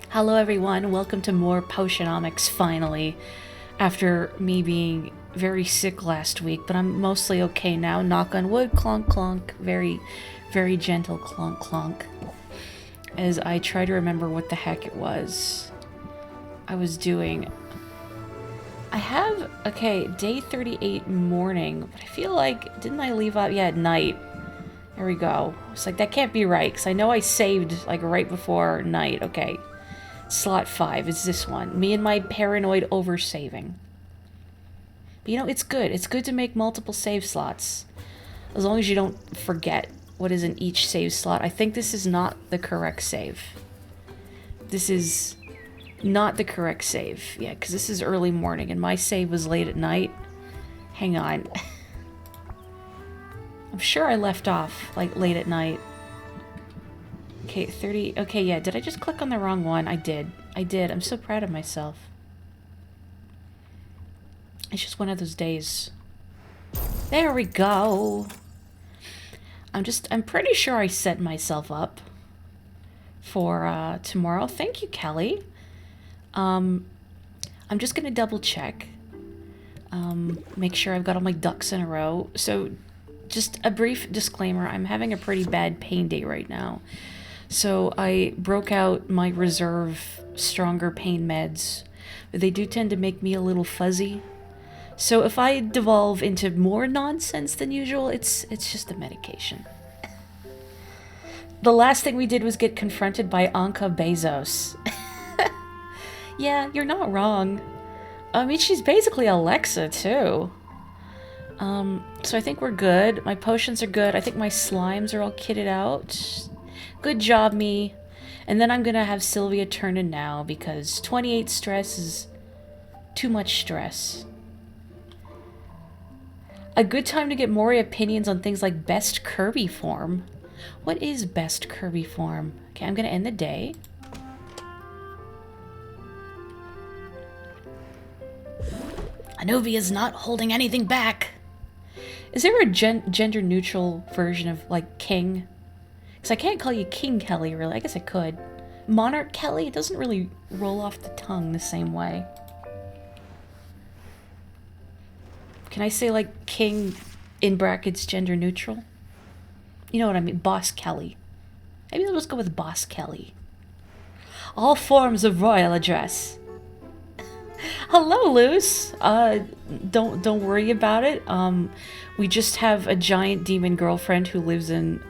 Hello everyone, welcome to more Potionomics finally. After me being very sick last week, but I'm mostly okay now. Knock on wood, clonk clonk. Very, very gentle clonk clonk. As I try to remember what the heck it was I was doing. I have, okay, day 38 morning, but I feel like, didn't I leave out? Yeah, at night. There we go. It's like, that can't be right, because I know I saved, like, right before night. Okay. Slot 5 is this one. Me and my paranoid oversaving. But you know, it's good. It's good to make multiple save slots. As long as you don't forget what is in each save slot. I think this is not the correct save. This is not the correct save. Yeah, because this is early morning and my save was late at night. Hang on. I'm sure I left off, like, late at night. Okay, 30. Okay, yeah. Did I just click on the wrong one? I did. I did. I'm so proud of myself. It's just one of those days. There we go. I'm pretty sure I set myself up for tomorrow. Thank you, Kelly. I'm just gonna double check. Make sure I've got all my ducks in a row. So, just a brief disclaimer. I'm having a pretty bad pain day right now. So I broke out my reserve stronger pain meds. They do tend to make me a little fuzzy. So if I devolve into more nonsense than usual, it's just the medication. The last thing we did was get confronted by Anka Bezos. Yeah, you're not wrong. I mean, she's basically Alexa too. So I think we're good. My potions are good. I think my slimes are all kitted out. Good job, me. And then I'm gonna have Sylvia turn in now because 28 stress is too much stress. A good time to get Morri opinions on things like best Kirby form. What is best Kirby form? Okay, I'm gonna end the day. Anovia's not holding anything back. Is there a gender neutral version of, like, King? Because I can't call you King Kelly, really. I guess I could. Monarch Kelly? It doesn't really roll off the tongue the same way. Can I say, like, King in brackets gender neutral? You know what I mean? Boss Kelly. Maybe let's go with Boss Kelly. All forms of royal address. Hello, Luce. Don't worry about it. We just have a giant demon girlfriend who lives in...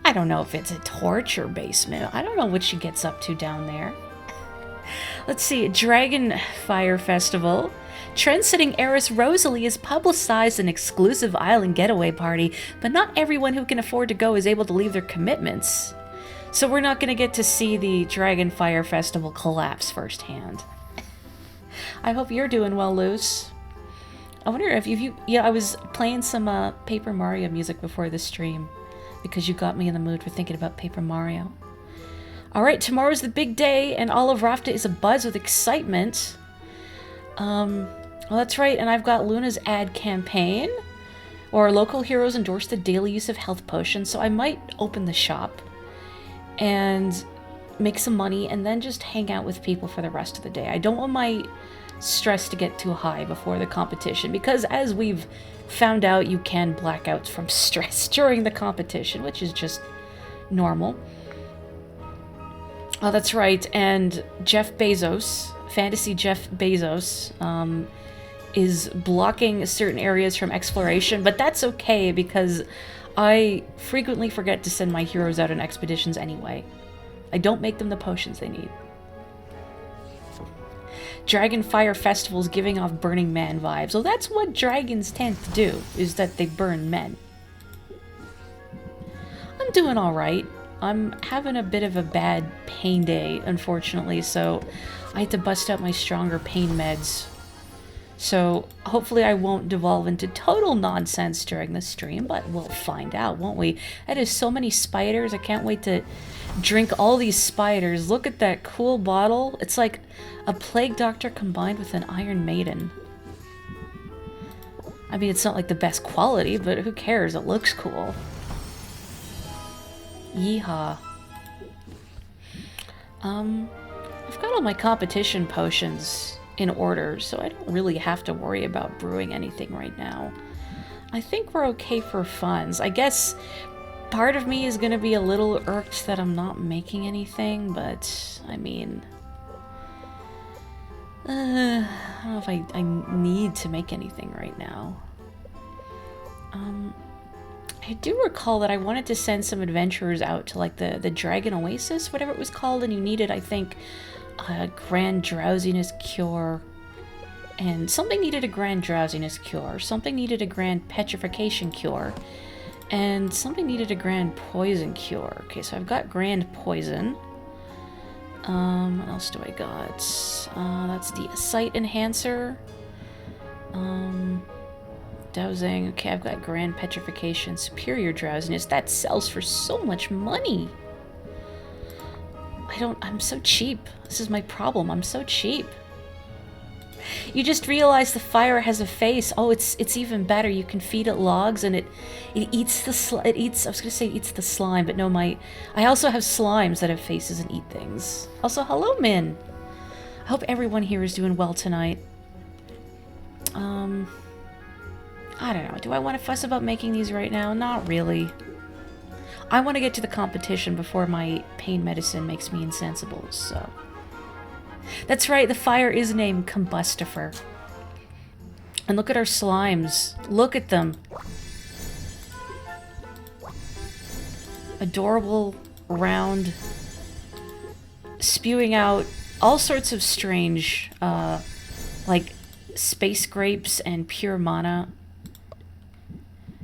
I don't know if it's a torture basement. I don't know what she gets up to down there. Let's see. Dragon Fire Festival. Trend-setting heiress Rosalie has publicized an exclusive island getaway party, but not everyone who can afford to go is able to leave their commitments. So we're not going to get to see the Dragon Fire Festival collapse firsthand. I hope you're doing well, Luce. I wonder if you... Yeah, I was playing some Paper Mario music before the stream, because you got me in the mood for thinking about Paper Mario. Alright, tomorrow's the big day, and all of Rafta is abuzz with excitement. Well, that's right, and I've got Luna's ad campaign, or local heroes endorse the daily use of health potions, so I might open the shop, and make some money, and then just hang out with people for the rest of the day. I don't want my stress to get too high before the competition, because as we've found out, you can black out from stress during the competition, which is just normal. Oh, that's right, and Jeff Bezos, Fantasy Jeff Bezos, is blocking certain areas from exploration, but that's okay, because I frequently forget to send my heroes out on expeditions anyway. I don't make them the potions they need. Dragon Fire Festival's giving off Burning Man vibes. Well, that's what dragons tend to do, is that they burn men. I'm doing alright. I'm having a bit of a bad pain day, unfortunately, so I had to bust out my stronger pain meds. So hopefully I won't devolve into total nonsense during the stream, but we'll find out, won't we? That is so many spiders. I can't wait to drink all these spiders. Look at that cool bottle. It's like a plague doctor combined with an Iron Maiden. I mean, it's not like the best quality, but who cares? It looks cool. Yeehaw. I've got all my competition potions in order, so I don't really have to worry about brewing anything right now. I think we're okay for funds. I guess part of me is going to be a little irked that I'm not making anything, but I mean, I don't know if I need to make anything right now. I do recall that I wanted to send some adventurers out to like the Dragon Oasis, whatever it was called, and you needed, I think, a grand drowsiness cure, and something needed a grand drowsiness cure, something needed a grand petrification cure, and something needed a grand poison cure. Okay, so I've got grand poison. What else do I got? That's the sight enhancer. Dowsing. Okay, I've got grand petrification, superior drowsiness. That sells for so much money. I'm so cheap. This is my problem. I'm so cheap. You just realize the fire has a face. Oh, it's even better. You can feed it logs and it eats the I was gonna say it eats the slime, but no, I also have slimes that have faces and eat things. Also, hello, Min. I hope everyone here is doing well tonight. I don't know. Do I want to fuss about making these right now? Not really. I want to get to the competition before my pain medicine makes me insensible, so... That's right, the fire is named Combustifer. And look at our slimes. Look at them. Adorable, round, spewing out all sorts of strange, like space grapes and pure mana.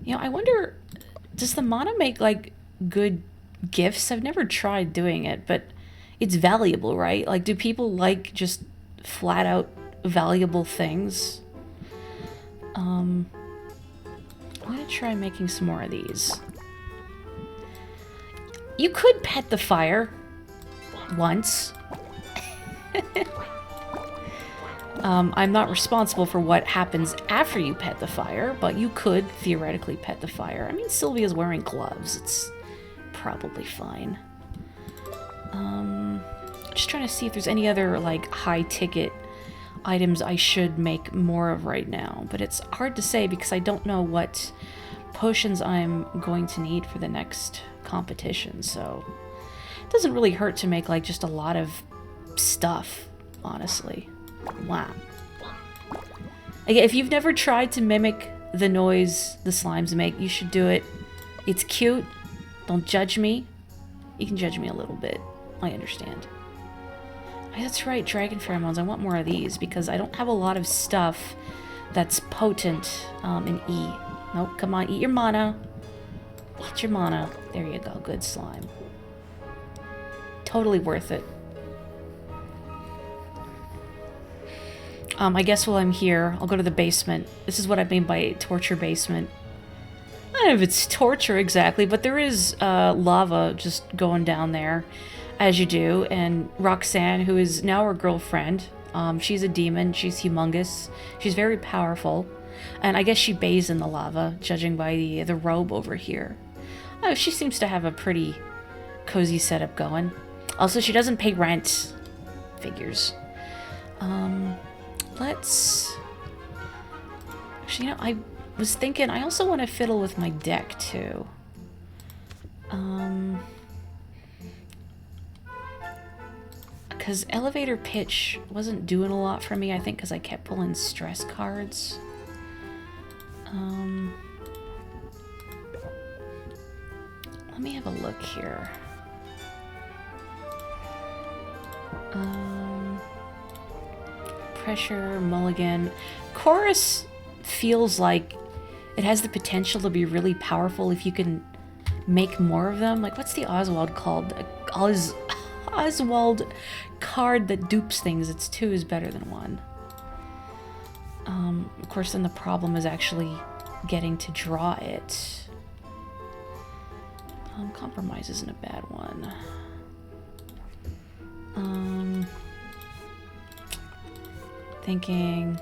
You know, I wonder, does the mana make, like, good gifts? I've never tried doing it, but it's valuable, right? Like, do people like just flat out valuable things? I'm gonna try making some more of these. You could pet the fire once. I'm not responsible for what happens after you pet the fire, but you could theoretically pet the fire. I mean, Sylvia's wearing gloves. It's probably fine. Just trying to see if there's any other, like, high-ticket items I should make more of right now. But it's hard to say because I don't know what potions I'm going to need for the next competition, so... It doesn't really hurt to make, like, just a lot of stuff, honestly. Wow. Again, if you've never tried to mimic the noise the slimes make, you should do it. It's cute. Don't judge me. You can judge me a little bit. I understand. That's right, dragon pheromones. I want more of these because I don't have a lot of stuff that's potent in E. Nope, come on, eat your mana. Eat your mana. There you go, good slime. Totally worth it. I guess while I'm here, I'll go to the basement. This is what I mean by torture basement. I don't know if it's torture exactly, but there is lava just going down there, as you do. And Roxanne, who is now our girlfriend, she's a demon. She's humongous. She's very powerful. And I guess she bathes in the lava, judging by the robe over here. Oh, she seems to have a pretty cozy setup going. Also, she doesn't pay rent. Figures. Let's... Actually, you know, I was thinking I also want to fiddle with my deck, too. Because elevator pitch wasn't doing a lot for me, I think, because I kept pulling stress cards. Let me have a look here. Pressure, mulligan. Chorus feels like it has the potential to be really powerful if you can make more of them. Like, what's the Oswald called? Oswald card that dupes things. It's 2 is better than 1. Of course, then the problem is actually getting to draw it. Compromise isn't a bad one. Thinking...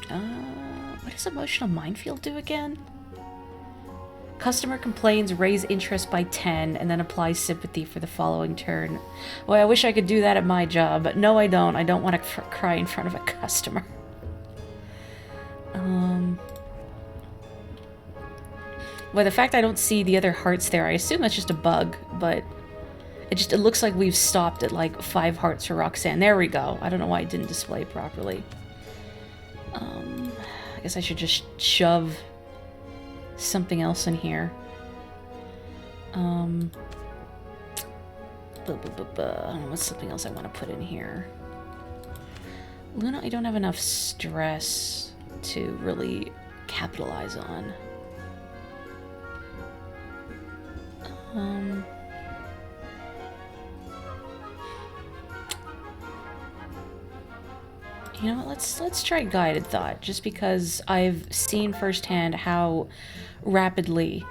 what does Emotional Minefield do again? Customer complains, raise interest by 10, and then apply sympathy for the following turn. Boy, I wish I could do that at my job, but no, I don't. I don't want to cry in front of a customer. Well, the fact I don't see the other hearts there, I assume that's just a bug, but it looks like we've stopped at like 5 hearts for Roxanne. There we go. I don't know why it didn't display properly. I guess I should just shove something else in here. What's something else I want to put in here? Luna, I don't have enough stress to really capitalize on. You know what, let's try guided thought, just because I've seen firsthand how rapidly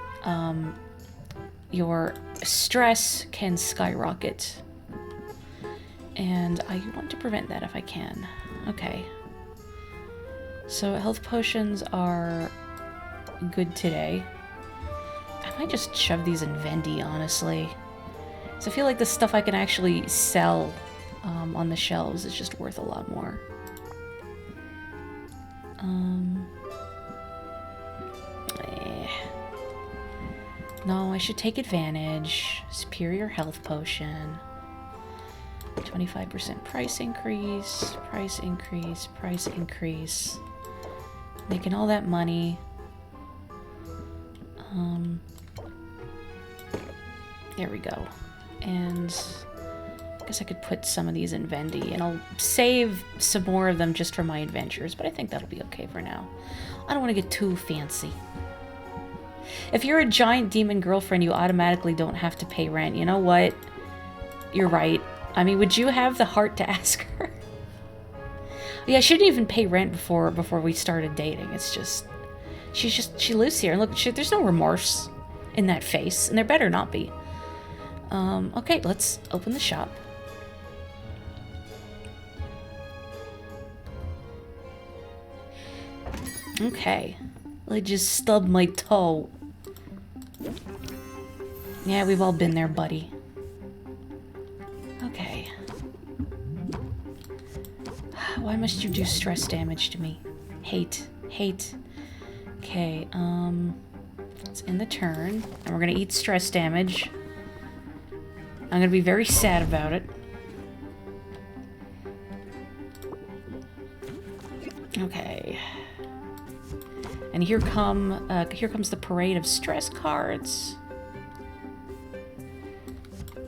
your stress can skyrocket. And I want to prevent that if I can. Okay. So health potions are good today. I might just shove these in Vendy, honestly. So I feel like the stuff I can actually sell on the shelves is just worth a lot more. No, I should take advantage. Superior health potion. 25% price increase, price increase, price increase. Making all that money. There we go. And I guess I could put some of these in Vendy, and I'll save some more of them just for my adventures, but I think that'll be okay for now. I don't want to get too fancy. If you're a giant demon girlfriend, you automatically don't have to pay rent. You know what? You're right. I mean, would you have the heart to ask her? Yeah, I shouldn't even pay rent before we started dating. It's just... She lives here. And look, there's no remorse in that face, and there better not be. Okay, let's open the shop. Okay. I just stubbed my toe. Yeah, we've all been there, buddy. Okay. Why must you do stress damage to me? Hate. Hate. Okay, let's end the turn. And we're gonna eat stress damage. I'm gonna be very sad about it. Okay. And here comes the parade of stress cards.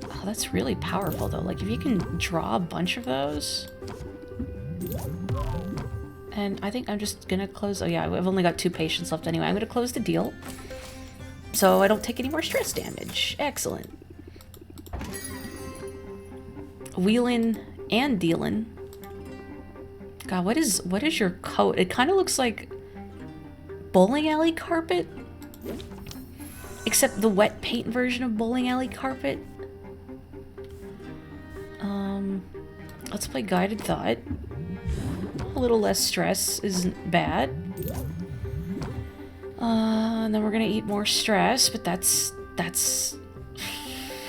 Oh, that's really powerful, though. Like, if you can draw a bunch of those... And I think I'm just gonna close... Oh, yeah, I've only got 2 patients left anyway. I'm gonna close the deal. So I don't take any more stress damage. Excellent. Wheelin' and dealin'. God, what is your coat? It kind of looks like bowling alley carpet, except the wet paint version of bowling alley carpet. Let's play guided thought. A little less stress isn't bad. And then we're gonna eat more stress, but that's...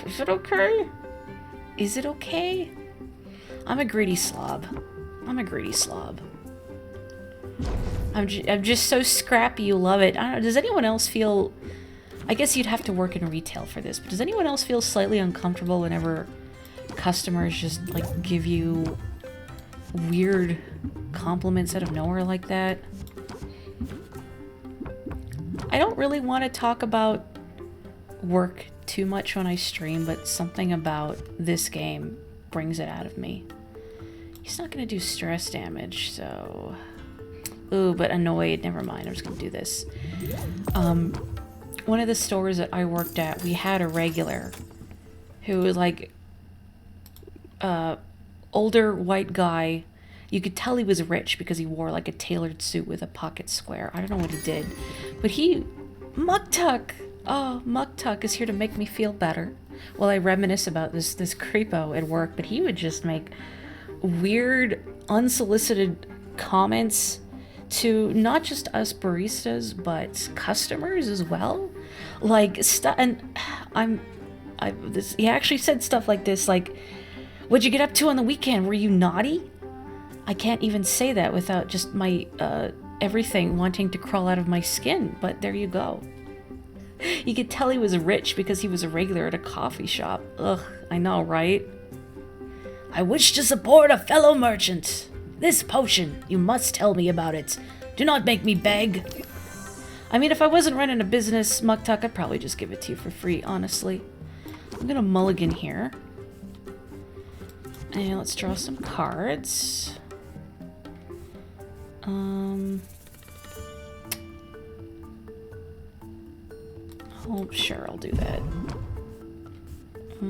Is it okay? Is it okay? I'm a greedy slob. I'm a greedy slob. I'm just so scrappy, you love it. I don't know, does anyone else feel... I guess you'd have to work in retail for this, but does anyone else feel slightly uncomfortable whenever customers just, like, give you weird compliments out of nowhere like that? I don't really want to talk about work too much when I stream, but something about this game brings it out of me. He's not going to do stress damage, so... Ooh, but annoyed. Never mind, I'm just going to do this. One of the stores that I worked at, we had a regular who was like... older white guy. You could tell he was rich because he wore like a tailored suit with a pocket square. I don't know what he did, but he... Muktuk! Oh, Muktuk is here to make me feel better. Well, I reminisce about this creepo at work, but he would just make weird, unsolicited comments to not just us baristas, but customers as well. Like, and he actually said stuff like this, like, what'd you get up to on the weekend? Were you naughty? I can't even say that without just my, everything wanting to crawl out of my skin, but there you go. You could tell he was rich because he was a regular at a coffee shop. Ugh, I know, right? I wish to support a fellow merchant. This potion, you must tell me about it. Do not make me beg. I mean, if I wasn't running a business, Muktuk, I'd probably just give it to you for free, honestly. I'm gonna mulligan here. And let's draw some cards. Oh, sure, I'll do that. I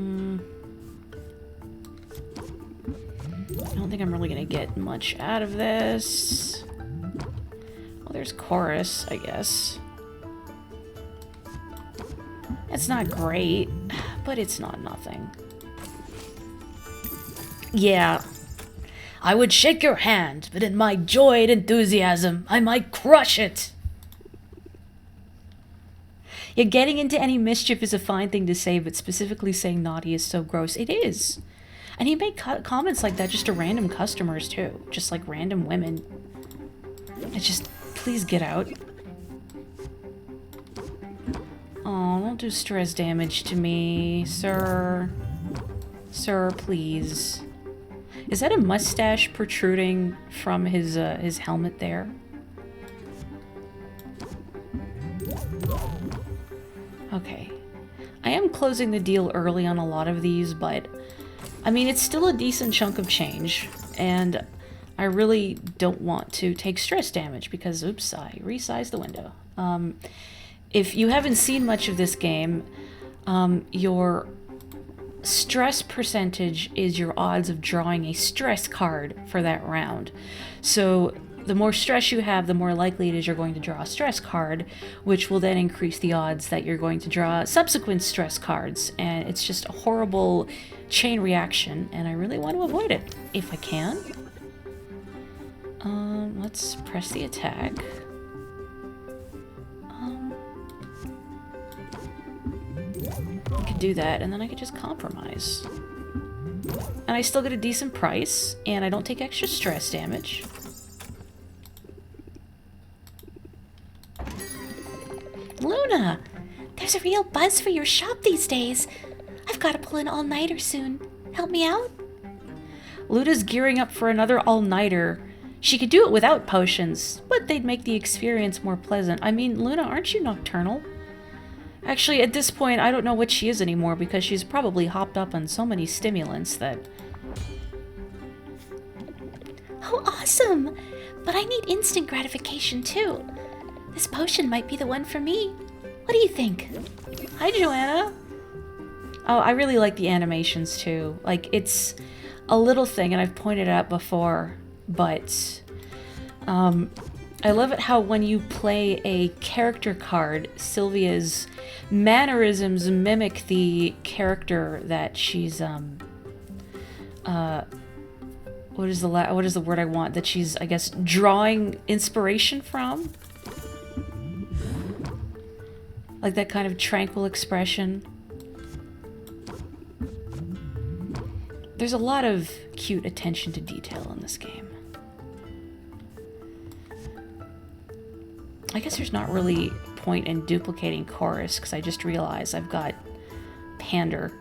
don't think I'm really gonna get much out of this. Well, there's chorus, I guess. It's not great, but it's not nothing. Yeah. I would shake your hand, but in my joy and enthusiasm, I might crush it. Yeah, getting into any mischief is a fine thing to say, but specifically saying naughty is so gross. It is. And he made comments like that just to random customers, too. Just like random women. It's just, please get out. Oh, don't do stress damage to me, sir. Sir, please. Is that a mustache protruding from his helmet there? Okay. I am closing the deal early on a lot of these, but I mean, it's still a decent chunk of change, and I really don't want to take stress damage because, oops, I resized the window. If you haven't seen much of this game, your stress percentage is your odds of drawing a stress card for that round. So the more stress you have, the more likely it is you're going to draw a stress card, which will then increase the odds that you're going to draw subsequent stress cards. And it's just a horrible chain reaction, and I really want to avoid it if I can. Let's press the attack. I could do that, and then I could just compromise. And I still get a decent price, and I don't take extra stress damage. Luna! There's a real buzz for your shop these days. I've got to pull an all-nighter soon. Help me out? Luna's gearing up for another all-nighter. She could do it without potions, but they'd make the experience more pleasant. I mean, Luna, aren't you nocturnal? Actually, at this point, I don't know what she is anymore because she's probably hopped up on so many stimulants that... Oh, awesome! But I need instant gratification, too. This potion might be the one for me. What do you think? Hi, Joanna! Oh, I really like the animations, too. Like, it's a little thing, and I've pointed out before, but... I love it how when you play a character card, Sylvia's mannerisms mimic the character that she's, what is the word I want? That she's, I guess, drawing inspiration from? Like that kind of tranquil expression. There's a lot of cute attention to detail in this game. I guess there's not really point in duplicating chorus because I just realized I've got pander.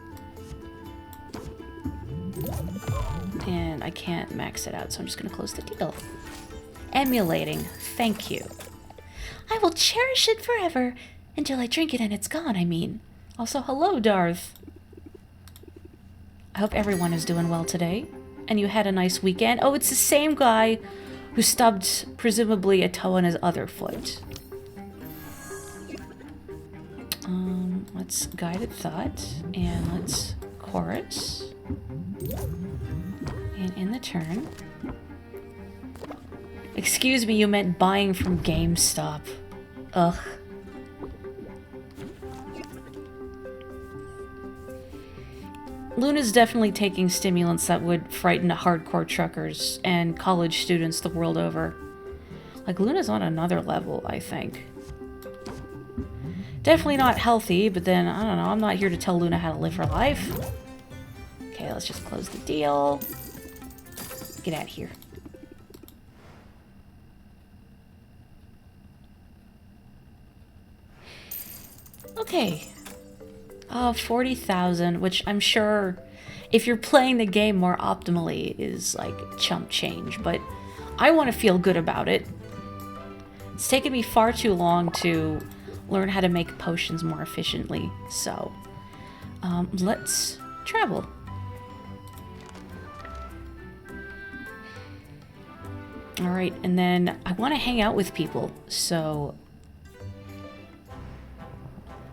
And I can't max it out, so I'm just going to close the deal. Emulating. Thank you. I will cherish it forever. Until I drink it and it's gone, I mean. Also, hello, Darth. I hope everyone is doing well today. And you had a nice weekend. Oh, it's the same guy who stubbed, presumably, a toe on his other foot. Let's Guided Thought. And let's Chorus. And in the turn... Excuse me, you meant buying from GameStop. Ugh. Luna's definitely taking stimulants that would frighten hardcore truckers and college students the world over. Like, Luna's on another level, I think. Definitely not healthy, but then, I don't know, I'm not here to tell Luna how to live her life. Okay, let's just close the deal. Get out of here. Okay. 40,000, which I'm sure if you're playing the game more optimally is like chump change, but I want to feel good about it. It's taken me far too long to learn how to make potions more efficiently, so let's travel. Alright, and then I want to hang out with people, so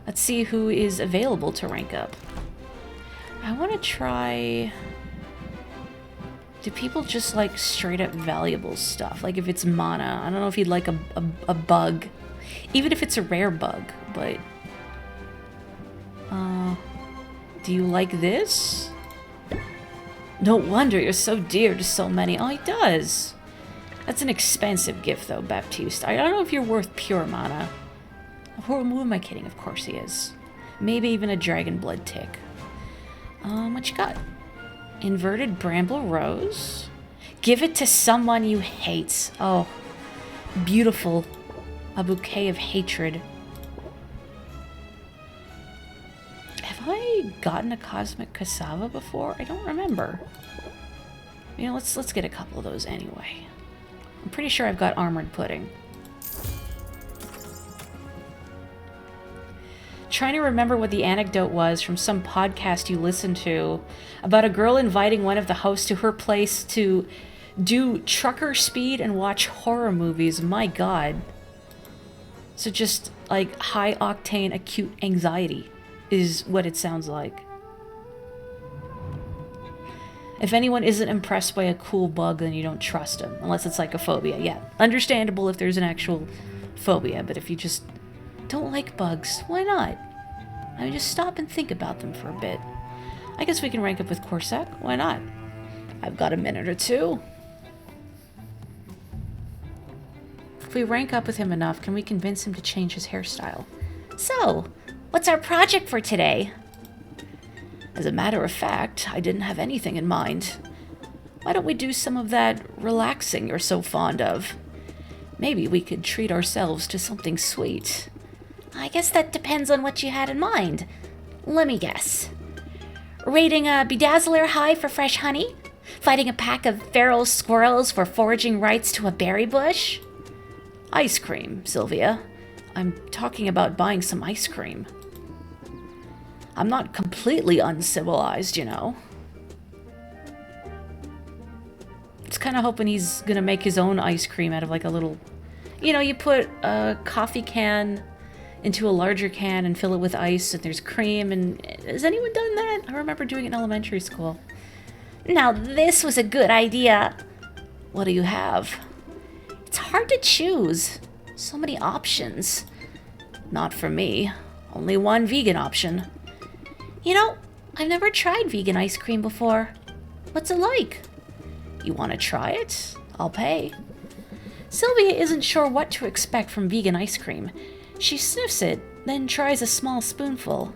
let's see who is available to rank up. I want to try... Do people just like straight up valuable stuff? Like if it's mana. I don't know if you'd like a bug. Even if it's a rare bug, but... do you like this? No wonder you're so dear to so many. Oh, he does. That's an expensive gift though, Baptiste. I don't know if you're worth pure mana. Who am I kidding? Of course he is. Maybe even a dragon blood tick. What you got? Inverted bramble rose. Give it to someone you hate. Oh, beautiful. A bouquet of hatred. Have I gotten a cosmic cassava before? I don't remember. You know, let's get a couple of those anyway. I'm pretty sure I've got armored pudding. Trying to remember what the anecdote was from some podcast you listened to about a girl inviting one of the hosts to her place to do trucker speed and watch horror movies. My God. So just like high octane acute anxiety is what it sounds like. If anyone isn't impressed by a cool bug, then you don't trust them, unless it's like a phobia. Yeah, understandable if there's an actual phobia, but if you just don't like bugs, why not? I mean, just stop and think about them for a bit. I guess we can rank up with Corsac. Why not? I've got a minute or two. If we rank up with him enough, can we convince him to change his hairstyle? So, what's our project for today? As a matter of fact, I didn't have anything in mind. Why don't we do some of that relaxing you're so fond of? Maybe we could treat ourselves to something sweet. I guess that depends on what you had in mind. Let me guess. Raiding a bedazzler high for fresh honey? Fighting a pack of feral squirrels for foraging rights to a berry bush? Ice cream, Sylvia. I'm talking about buying some ice cream. I'm not completely uncivilized, you know. Just kind of hoping he's gonna make his own ice cream out of like a little... You know, you put a coffee can into a larger can and fill it with ice and there's cream and... Has anyone done that? I remember doing it in elementary school. Now this was a good idea. What do you have? It's hard to choose. So many options. Not for me. Only one vegan option. You know, I've never tried vegan ice cream before. What's it like? You want to try it? I'll pay. Sylvia isn't sure what to expect from vegan ice cream. She sniffs it, then tries a small spoonful.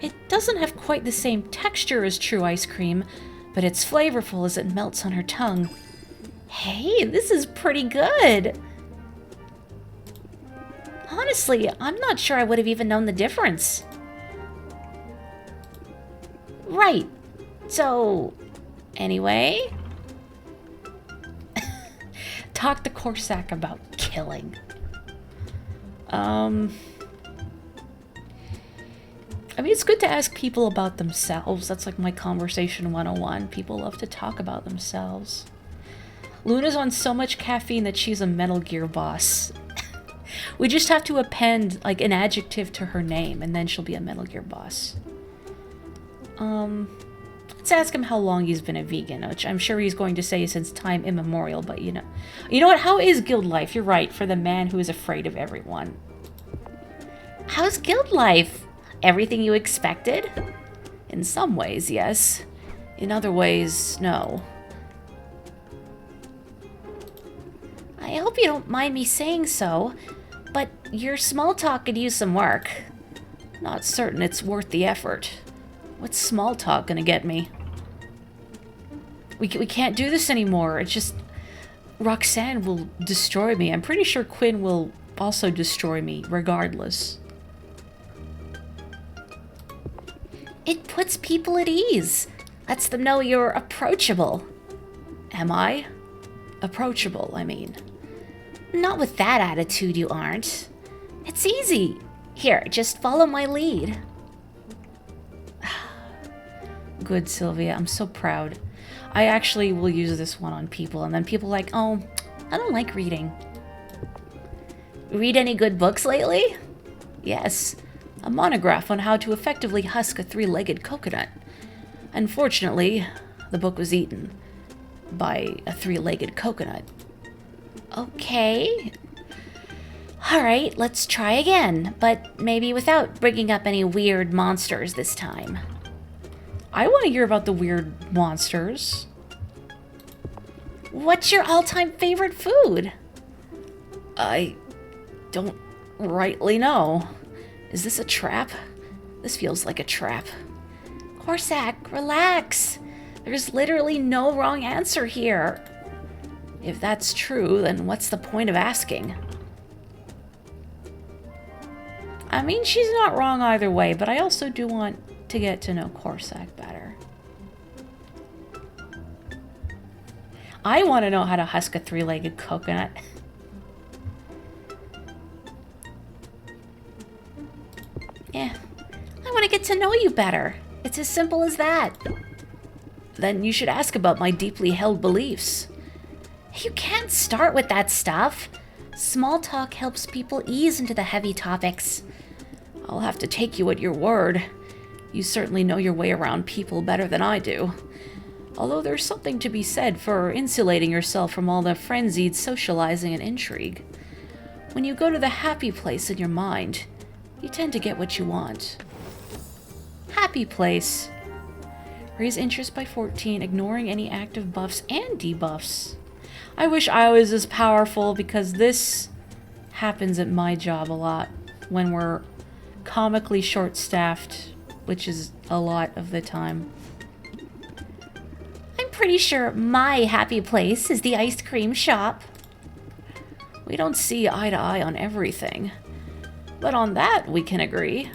It doesn't have quite the same texture as true ice cream, but it's flavorful as it melts on her tongue. Hey, this is pretty good. Honestly, I'm not sure I would have even known the difference. Right. So, anyway... Talk to Corsac about killing. I mean, it's good to ask people about themselves. That's like my conversation 101. People love to talk about themselves. Luna's on so much caffeine that she's a Metal Gear boss. We just have to append like an adjective to her name and then she'll be a Metal Gear boss. Let's ask him how long he's been a vegan, which I'm sure he's going to say since time immemorial, but you know. You know what? How is guild life? You're right, for the man who is afraid of everyone. How's guild life? Everything you expected? In some ways, yes. In other ways, no. I hope you don't mind me saying so, But your small talk could use some work. Not certain it's worth the effort. What's small talk gonna get me? We can't do this anymore. It's just... Roxanne will destroy me. I'm pretty sure Quinn will also destroy me, regardless. It puts people at ease. Lets them know you're approachable. Am I? Approachable, I mean. Not with that attitude, you aren't. It's easy. Here, just follow my lead. Good, Sylvia. I'm so proud. I actually will use this one on people, and then people are like, oh, I don't like reading. Read any good books lately? Yes. A monograph on how to effectively husk a three-legged coconut. Unfortunately, the book was eaten by a three-legged coconut. Okay. Alright, let's try again, but maybe without bringing up any weird monsters this time. I want to hear about the weird monsters. What's your all-time favorite food? I don't rightly know. Is this a trap? This feels like a trap. Corsac, relax. There's literally no wrong answer here. If that's true, then what's the point of asking? I mean, she's not wrong either way, but I also do want to get to know Corsac better. I want to know how to husk a three-legged coconut. Yeah, I want to get to know you better. It's as simple as that. Then you should ask about my deeply held beliefs. You can't start with that stuff. Small talk helps people ease into the heavy topics. I'll have to take you at your word. You certainly know your way around people better than I do. Although there's something to be said for insulating yourself from all the frenzied socializing and intrigue. When you go to the happy place in your mind, you tend to get what you want. Happy place. Raise interest by 14, ignoring any active buffs and debuffs. I wish I was as powerful because this happens at my job a lot when we're comically short-staffed, which is a lot of the time. I'm pretty sure my happy place is the ice cream shop. We don't see eye to eye on everything, but on that we can agree.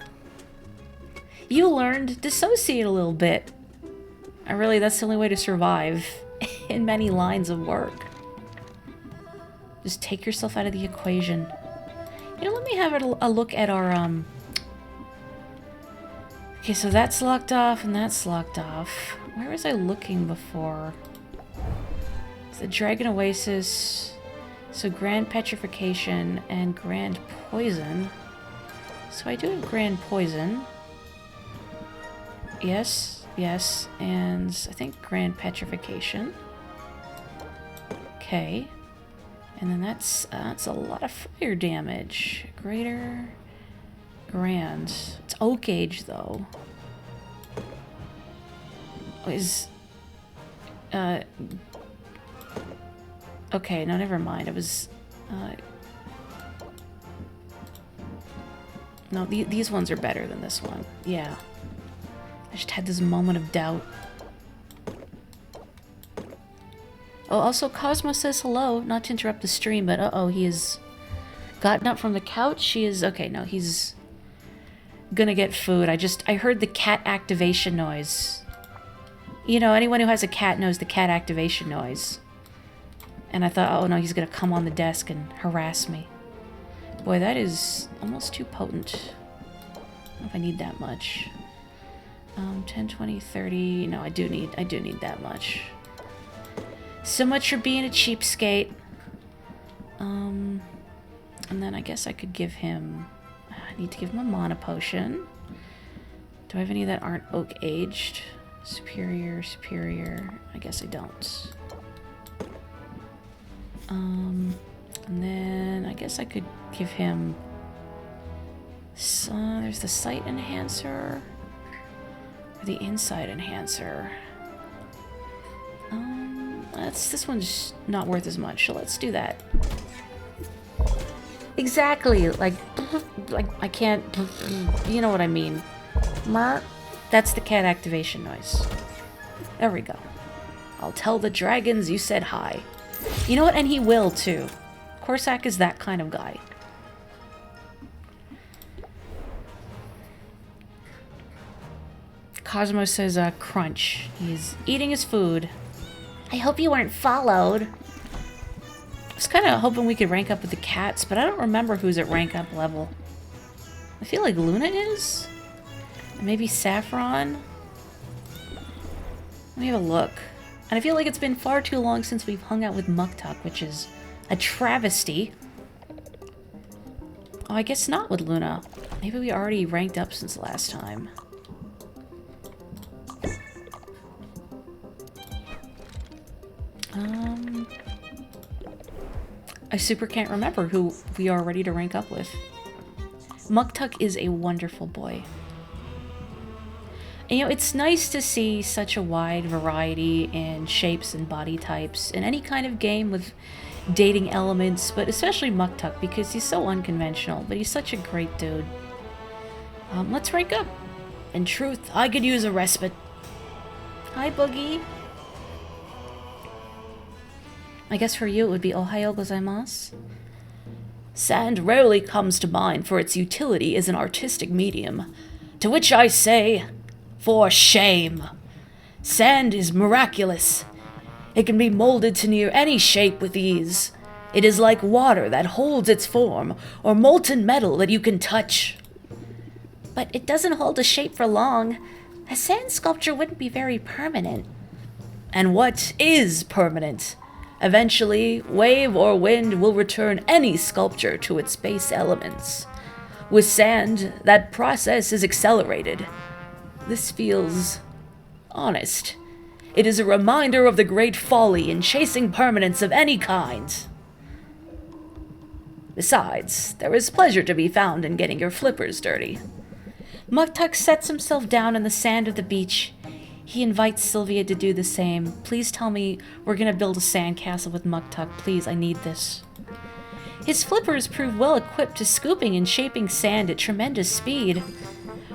You learned to dissociate a little bit. That's the only way to survive in many lines of work. Just take yourself out of the equation. You know, let me have a look at our, Okay, so that's locked off and that's locked off. Where was I looking before? It's the Dragon Oasis. So Grand Petrification and Grand Poison. So I do have Grand Poison. Yes, yes, and I think Grand Petrification. Okay. And then that's a lot of fire damage. Greater, grand. It's Oak Age though. Okay, no, never mind. It was no, these ones are better than this one. Yeah. I just had this moment of doubt. Oh, also Cosmo says hello. Not to interrupt the stream, but uh-oh, he has gotten up from the couch. He is... Okay, no, he's gonna get food. I heard the cat activation noise. You know, anyone who has a cat knows the cat activation noise. And I thought, oh no, he's gonna come on the desk and harass me. Boy, that is almost too potent. I don't know if I need that much. 10, 20, 30... No, I do need that much. So much for being a cheapskate. And then I guess I could give him... I need to give him a mana potion. Do I have any that aren't oak aged? Superior, superior. I guess I don't. And then I guess I could give him... there's the sight enhancer. Or the insight enhancer. This one's not worth as much, so let's do that. Exactly, like I can't, you know what I mean. Mer, that's the cat activation noise. There we go. I'll tell the dragons you said hi. You know what, and he will too. Corsac is that kind of guy. Cosmo says, crunch. He's eating his food. I hope you weren't followed. I was kind of hoping we could rank up with the cats, but I don't remember who's at rank up level. I feel like Luna is? Maybe Saffron? Let me have a look. And I feel like it's been far too long since we've hung out with Muktuk, which is a travesty. Oh, I guess not with Luna. Maybe we already ranked up since last time. I super can't remember who we are ready to rank up with. Muktuk is a wonderful boy. And, you know, it's nice to see such a wide variety in shapes and body types in any kind of game with dating elements, but especially Muktuk because he's so unconventional, but he's such a great dude. Let's rank up. In truth, I could use a respite. Hi, Boogie. I guess for you it would be Ohayo gozaimasu. Sand rarely comes to mind for its utility as an artistic medium, to which I say, for shame. Sand is miraculous. It can be molded to near any shape with ease. It is like water that holds its form, or molten metal that you can touch. But it doesn't hold a shape for long. A sand sculpture wouldn't be very permanent. And what is permanent? Eventually, wave or wind will return any sculpture to its base elements. With sand, that process is accelerated. This feels honest. It is a reminder of the great folly in chasing permanence of any kind. Besides, there is pleasure to be found in getting your flippers dirty. Muktuk sets himself down in the sand of the beach. He invites Sylvia to do the same. Please tell me we're gonna build a sandcastle with Muktuk. Please, I need this. His flippers prove well equipped to scooping and shaping sand at tremendous speed.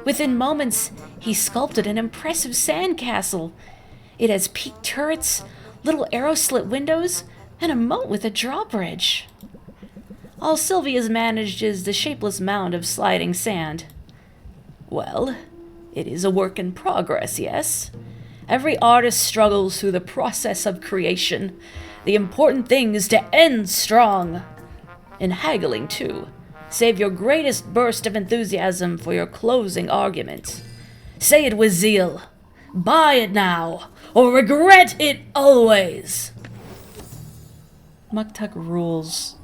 Within moments, he sculpted an impressive sandcastle. It has peaked turrets, little arrow slit windows, and a moat with a drawbridge. All Sylvia's managed is the shapeless mound of sliding sand. Well, it is a work in progress, yes? Every artist struggles through the process of creation. The important thing is to end strong. In haggling, too. Save your greatest burst of enthusiasm for your closing argument. Say it with zeal. Buy it now, or regret it always. Muktuk rules.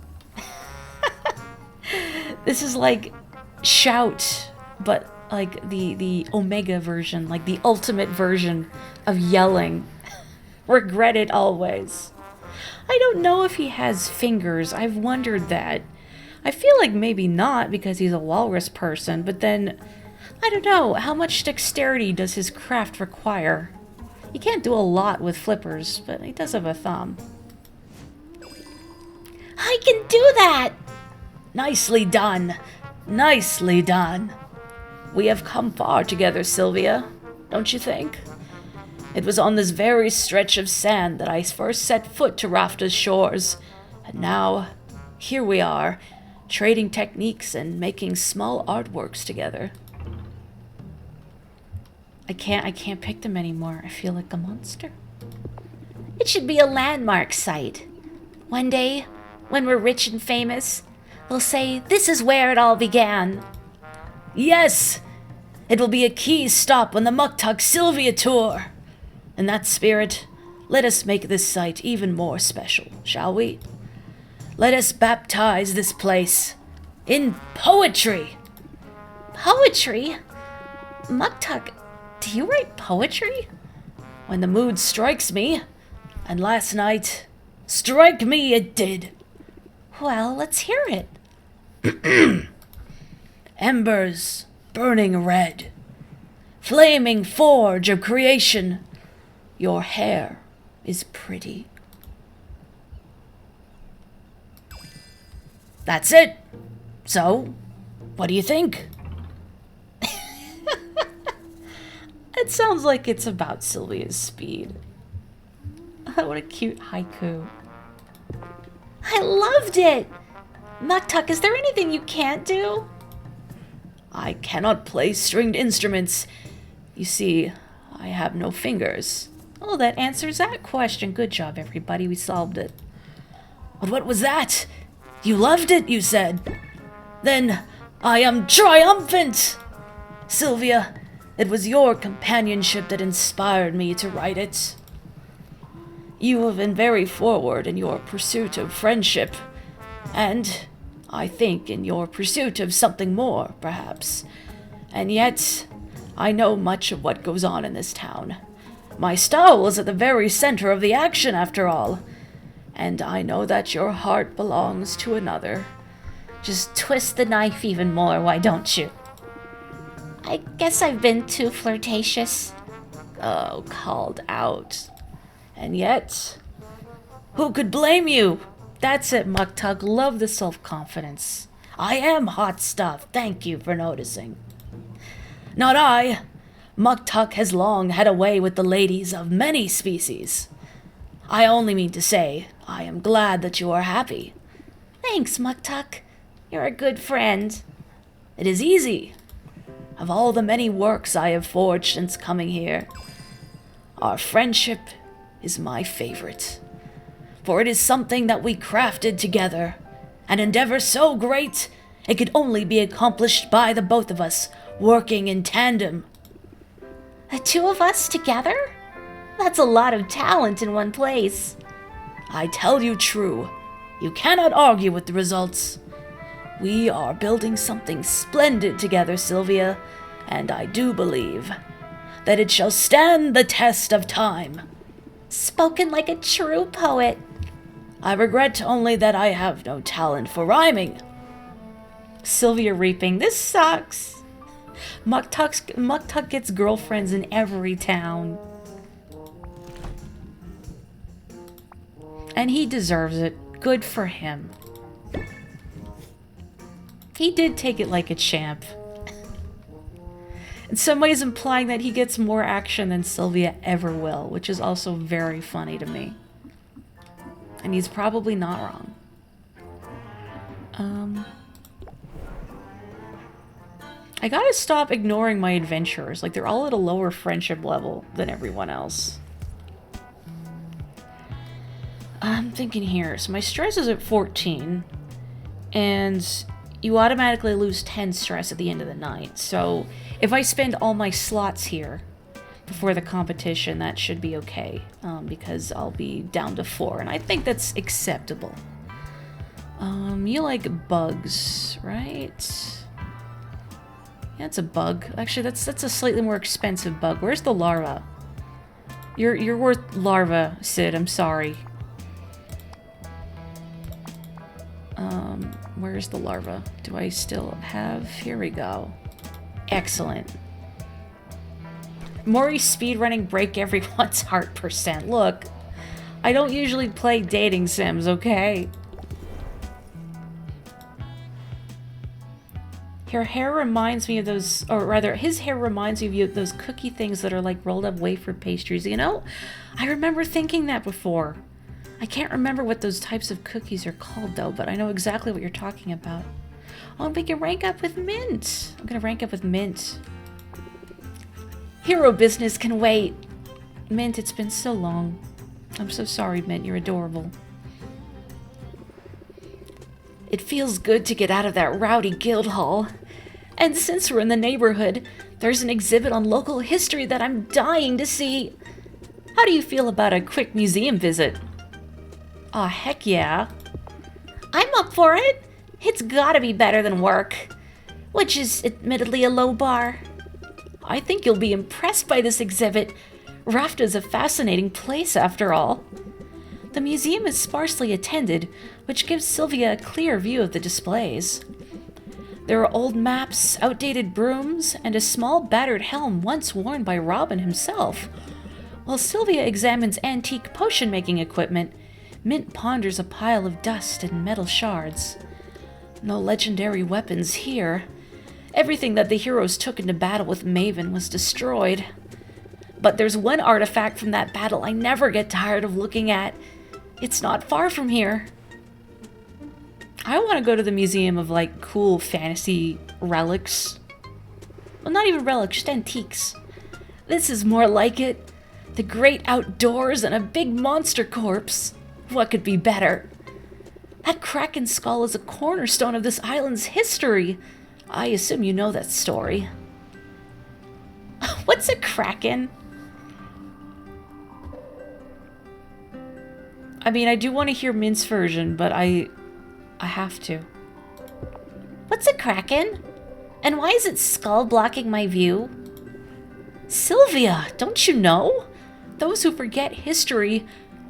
This is like Shout, but like the Omega version, like the ultimate version of yelling. Regret it always. I don't know if he has fingers. I've wondered that. I feel like maybe not because he's a walrus person, but then, I don't know, how much dexterity does his craft require? He can't do a lot with flippers, but he does have a thumb. I can do that! Nicely done. Nicely done. We have come far together, Sylvia, don't you think? It was on this very stretch of sand that I first set foot to Rafta's shores, and now, here we are, trading techniques and making small artworks together. I can't pick them anymore. I feel like a monster. It should be a landmark site. One day, when we're rich and famous, we'll say, this is where it all began. Yes! It will be a key stop on the Muktuk Sylvia tour. In that spirit, let us make this site even more special, shall we? Let us baptize this place in poetry. Poetry? Muktuk, do you write poetry? When the mood strikes me, and last night, strike me it did. Well, let's hear it. Embers burning red, flaming forge of creation, your hair is pretty. That's it. So, what do you think? It sounds like it's about Sylvia's speed. What a cute haiku. I loved it! Muktuk, is there anything you can't do? I cannot play stringed instruments. You see, I have no fingers. Oh, that answers that question. Good job, everybody. We solved it. But what was that? You loved it, you said. Then I am triumphant! Sylvia, it was your companionship that inspired me to write it. You have been very forward in your pursuit of friendship, and I think in your pursuit of something more, perhaps. And yet, I know much of what goes on in this town. My style is at the very center of the action, after all. And I know that your heart belongs to another. Just twist the knife even more, why don't you? I guess I've been too flirtatious. Oh, called out. And yet, who could blame you? That's it, Muktuk. Love the self-confidence. I am hot stuff. Thank you for noticing. Not I. Muktuk has long had a way with the ladies of many species. I only mean to say, I am glad that you are happy. Thanks, Muktuk. You're a good friend. It is easy. Of all the many works I have forged since coming here, our friendship is my favorite. For it is something that we crafted together, an endeavor so great it could only be accomplished by the both of us working in tandem. The two of us together? That's a lot of talent in one place. I tell you true. You cannot argue with the results. We are building something splendid together, Sylvia, and I do believe that it shall stand the test of time. Spoken like a true poet. I regret only that I have no talent for rhyming. Sylvia reaping. This sucks. Muktuk gets girlfriends in every town. And he deserves it. Good for him. He did take it like a champ. And somebody's implying that he gets more action than Sylvia ever will, which is also very funny to me. And he's probably not wrong. I gotta stop ignoring my adventurers. Like, they're all at a lower friendship level than everyone else. I'm thinking here. So my stress is at 14. And you automatically lose 10 stress at the end of the night. So if I spend all my slots here before the competition, that should be okay. Because I'll be down to 4. And I think that's acceptable. You like bugs, right? Yeah, it's a bug. Actually, that's a slightly more expensive bug. Where's the larva? You're worth larva, Sid. I'm sorry. Where's the larva? Do I still have? Here we go. Excellent. Morri speedrunning break everyone's heart %. Look, I don't usually play dating sims, okay? Her hair reminds me of those, or rather, his hair reminds me of those cookie things that are like rolled up wafer pastries. You know, I remember thinking that before. I can't remember what those types of cookies are called, though, but I know exactly what you're talking about. Oh, we can rank up with Mint. I'm gonna rank up with Mint. Hero business can wait. Mint, it's been so long. I'm so sorry, Mint. You're adorable. It feels good to get out of that rowdy guild hall. And since we're in the neighborhood, there's an exhibit on local history that I'm dying to see. How do you feel about a quick museum visit? Aw, heck yeah. I'm up for it. It's gotta be better than work. Which is admittedly a low bar. I think you'll be impressed by this exhibit. Rafta's a fascinating place, after all. The museum is sparsely attended, which gives Sylvia a clear view of the displays. There are old maps, outdated brooms, and a small battered helm once worn by Robin himself. While Sylvia examines antique potion-making equipment, Mint ponders a pile of dust and metal shards. No legendary weapons here. Everything that the heroes took into battle with Maven was destroyed. But there's one artifact from that battle I never get tired of looking at. It's not far from here. I want to go to the museum of, like, cool fantasy relics. Well, not even relics, just antiques. This is more like it. The great outdoors and a big monster corpse. What could be better? That Kraken skull is a cornerstone of this island's history. I assume you know that story. What's a Kraken? I mean, I do want to hear Mint's version, but I have to. What's a Kraken? And why is its skull blocking my view? Sylvia, don't you know? Those who forget history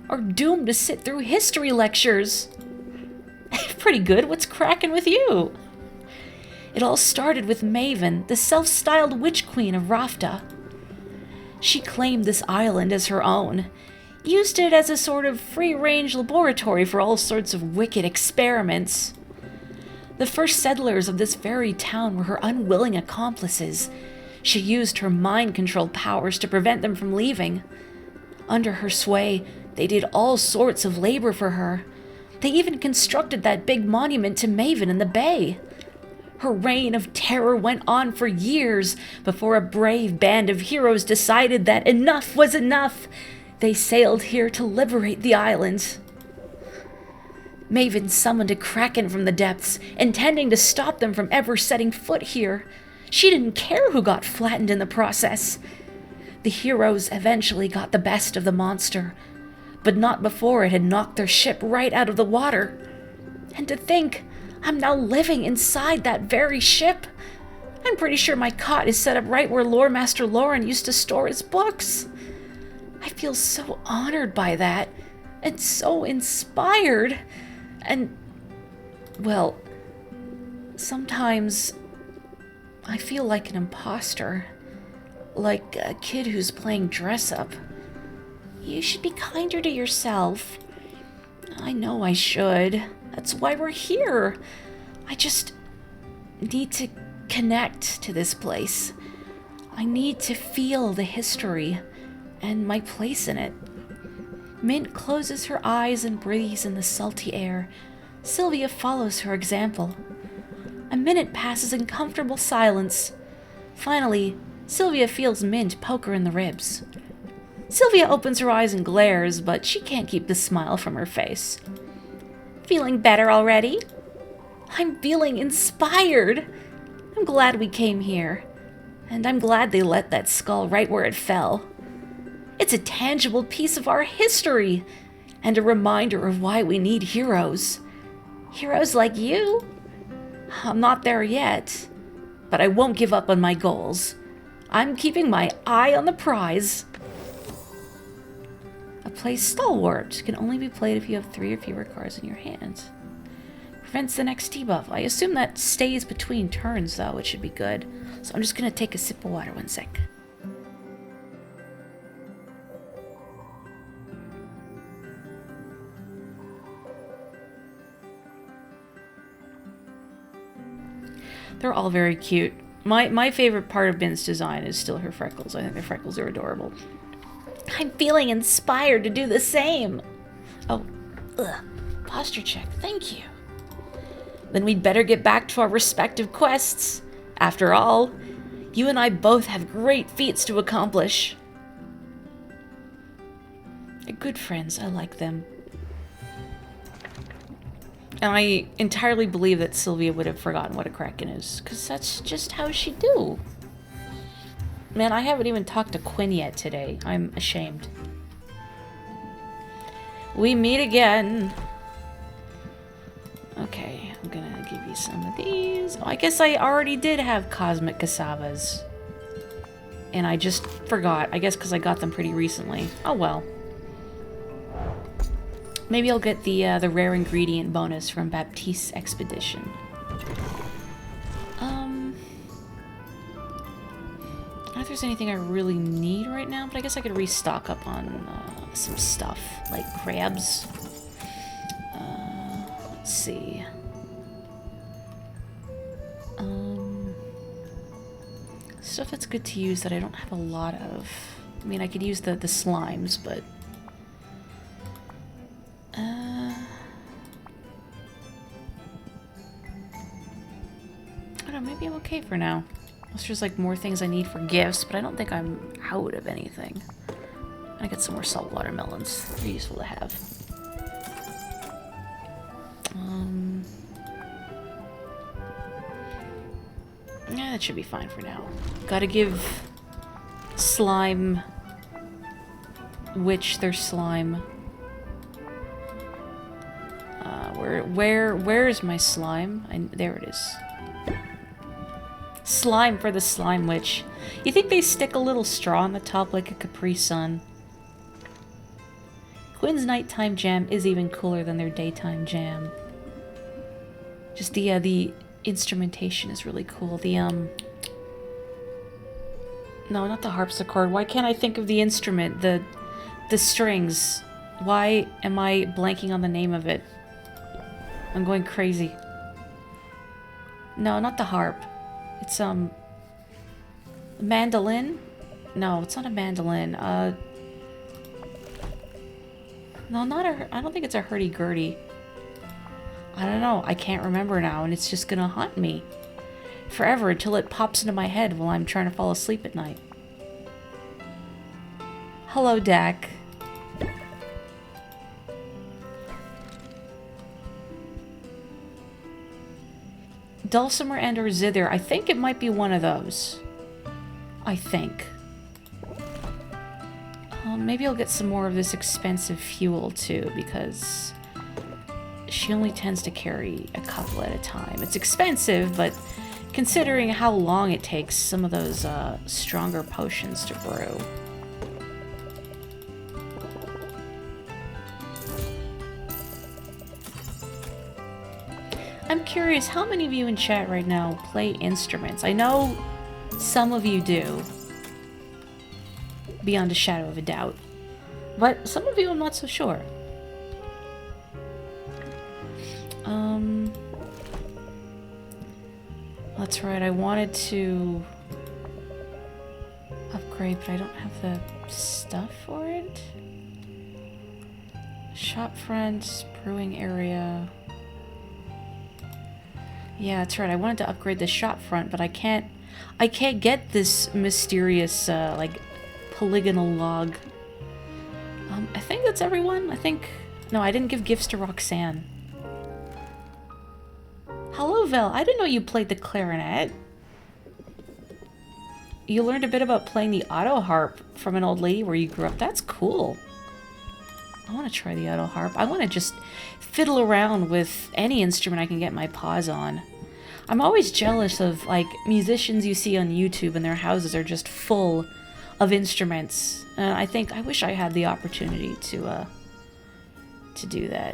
are doomed to sit through history lectures. Pretty good. What's cracking with you? It all started with Maven, the self-styled witch queen of Rafta. She claimed this island as her own, used it as a sort of free-range laboratory for all sorts of wicked experiments. The first settlers of this very town were her unwilling accomplices. She used her mind-control powers to prevent them from leaving. Under her sway, they did all sorts of labor for her. They even constructed that big monument to Maven in the bay. Her reign of terror went on for years before a brave band of heroes decided that enough was enough. They sailed here to liberate the island. Maven summoned a kraken from the depths, intending to stop them from ever setting foot here. She didn't care who got flattened in the process. The heroes eventually got the best of the monster, but not before it had knocked their ship right out of the water. And to think, I'm now living inside that very ship. I'm pretty sure my cot is set up right where Lore Master Lauren used to store his books. I feel so honored by that, and so inspired. And, well, sometimes I feel like an imposter. Like a kid who's playing dress-up. You should be kinder to yourself. I know I should. That's why we're here. I just need to connect to this place. I need to feel the history and my place in it. Mint closes her eyes and breathes in the salty air. Sylvia follows her example. A minute passes in comfortable silence. Finally, Sylvia feels Mint poke her in the ribs. Sylvia opens her eyes and glares, but she can't keep the smile from her face. Feeling better already? I'm feeling inspired. I'm glad we came here. And I'm glad they let that skull right where it fell. It's a tangible piece of our history, and a reminder of why we need heroes. Heroes like you? I'm not there yet, but I won't give up on my goals. I'm keeping my eye on the prize. A play Stalwart can only be played if you have 3 or fewer cards in your hand. Prevents the next debuff. I assume that stays between turns, though. It should be good. So I'm just going to take a sip of water 1 sec. They're all very cute. My favorite part of Bint's design is still her freckles. I think the freckles are adorable. I'm feeling inspired to do the same. Oh, posture check. Thank you. Then we'd better get back to our respective quests. After all, you and I both have great feats to accomplish. They're good friends. I like them. And I entirely believe that Sylvia would have forgotten what a kraken is, because that's just how she do. Man, I haven't even talked to Quinn yet today. I'm ashamed. We meet again. Okay, I'm gonna give you some of these. Oh, I guess I already did have cosmic cassavas. And I just forgot. I guess because I got them pretty recently. Oh well. Maybe I'll get the rare ingredient bonus from Baptiste's expedition. I don't know if there's anything I really need right now, but I guess I could restock up on some stuff, like crabs. Let's see. Stuff that's good to use that I don't have a lot of. I mean, I could use the slimes, but... I don't know, maybe I'm okay for now. Unless there's like more things I need for gifts, but I don't think I'm out of anything. I get some more salt watermelons. They're useful to have. Yeah, that should be fine for now. Gotta give slime witch their slime. Where's my slime? There it is. Slime for the slime witch. You think they stick a little straw on the top like a Capri Sun? Quinn's nighttime jam is even cooler than their daytime jam. Just the instrumentation is really cool. No, not the harpsichord. Why can't I think of the instrument? The strings. Why am I blanking on the name of it? I'm going crazy. No, not the harp. It's mandolin? No, it's not a mandolin. No, I don't think it's a hurdy-gurdy. I don't know. I can't remember now, and it's just gonna haunt me forever until it pops into my head while I'm trying to fall asleep at night. Hello, Dak. Dulcimer and or zither. I think it might be one of those. I think. Maybe I'll get some more of this expensive fuel too, because she only tends to carry a couple at a time. It's expensive, but considering how long it takes some of those stronger potions to brew. I'm curious, how many of you in chat right now play instruments? I know some of you do, beyond a shadow of a doubt, but some of you I'm not so sure. That's right, I wanted to upgrade, but I don't have the stuff for it. Shop front, brewing area. Yeah, that's right. I wanted to upgrade the shop front, but I can't get this mysterious like polygonal log. I think that's everyone. No, I didn't give gifts to Roxanne. Hello, Vel. I didn't know you played the clarinet. You learned a bit about playing the auto harp from an old lady where you grew up. That's cool. I want to try the auto harp. I want to just fiddle around with any instrument I can get my paws on. I'm always jealous of, like, musicians you see on YouTube and their houses are just full of instruments. I wish I had the opportunity to do that.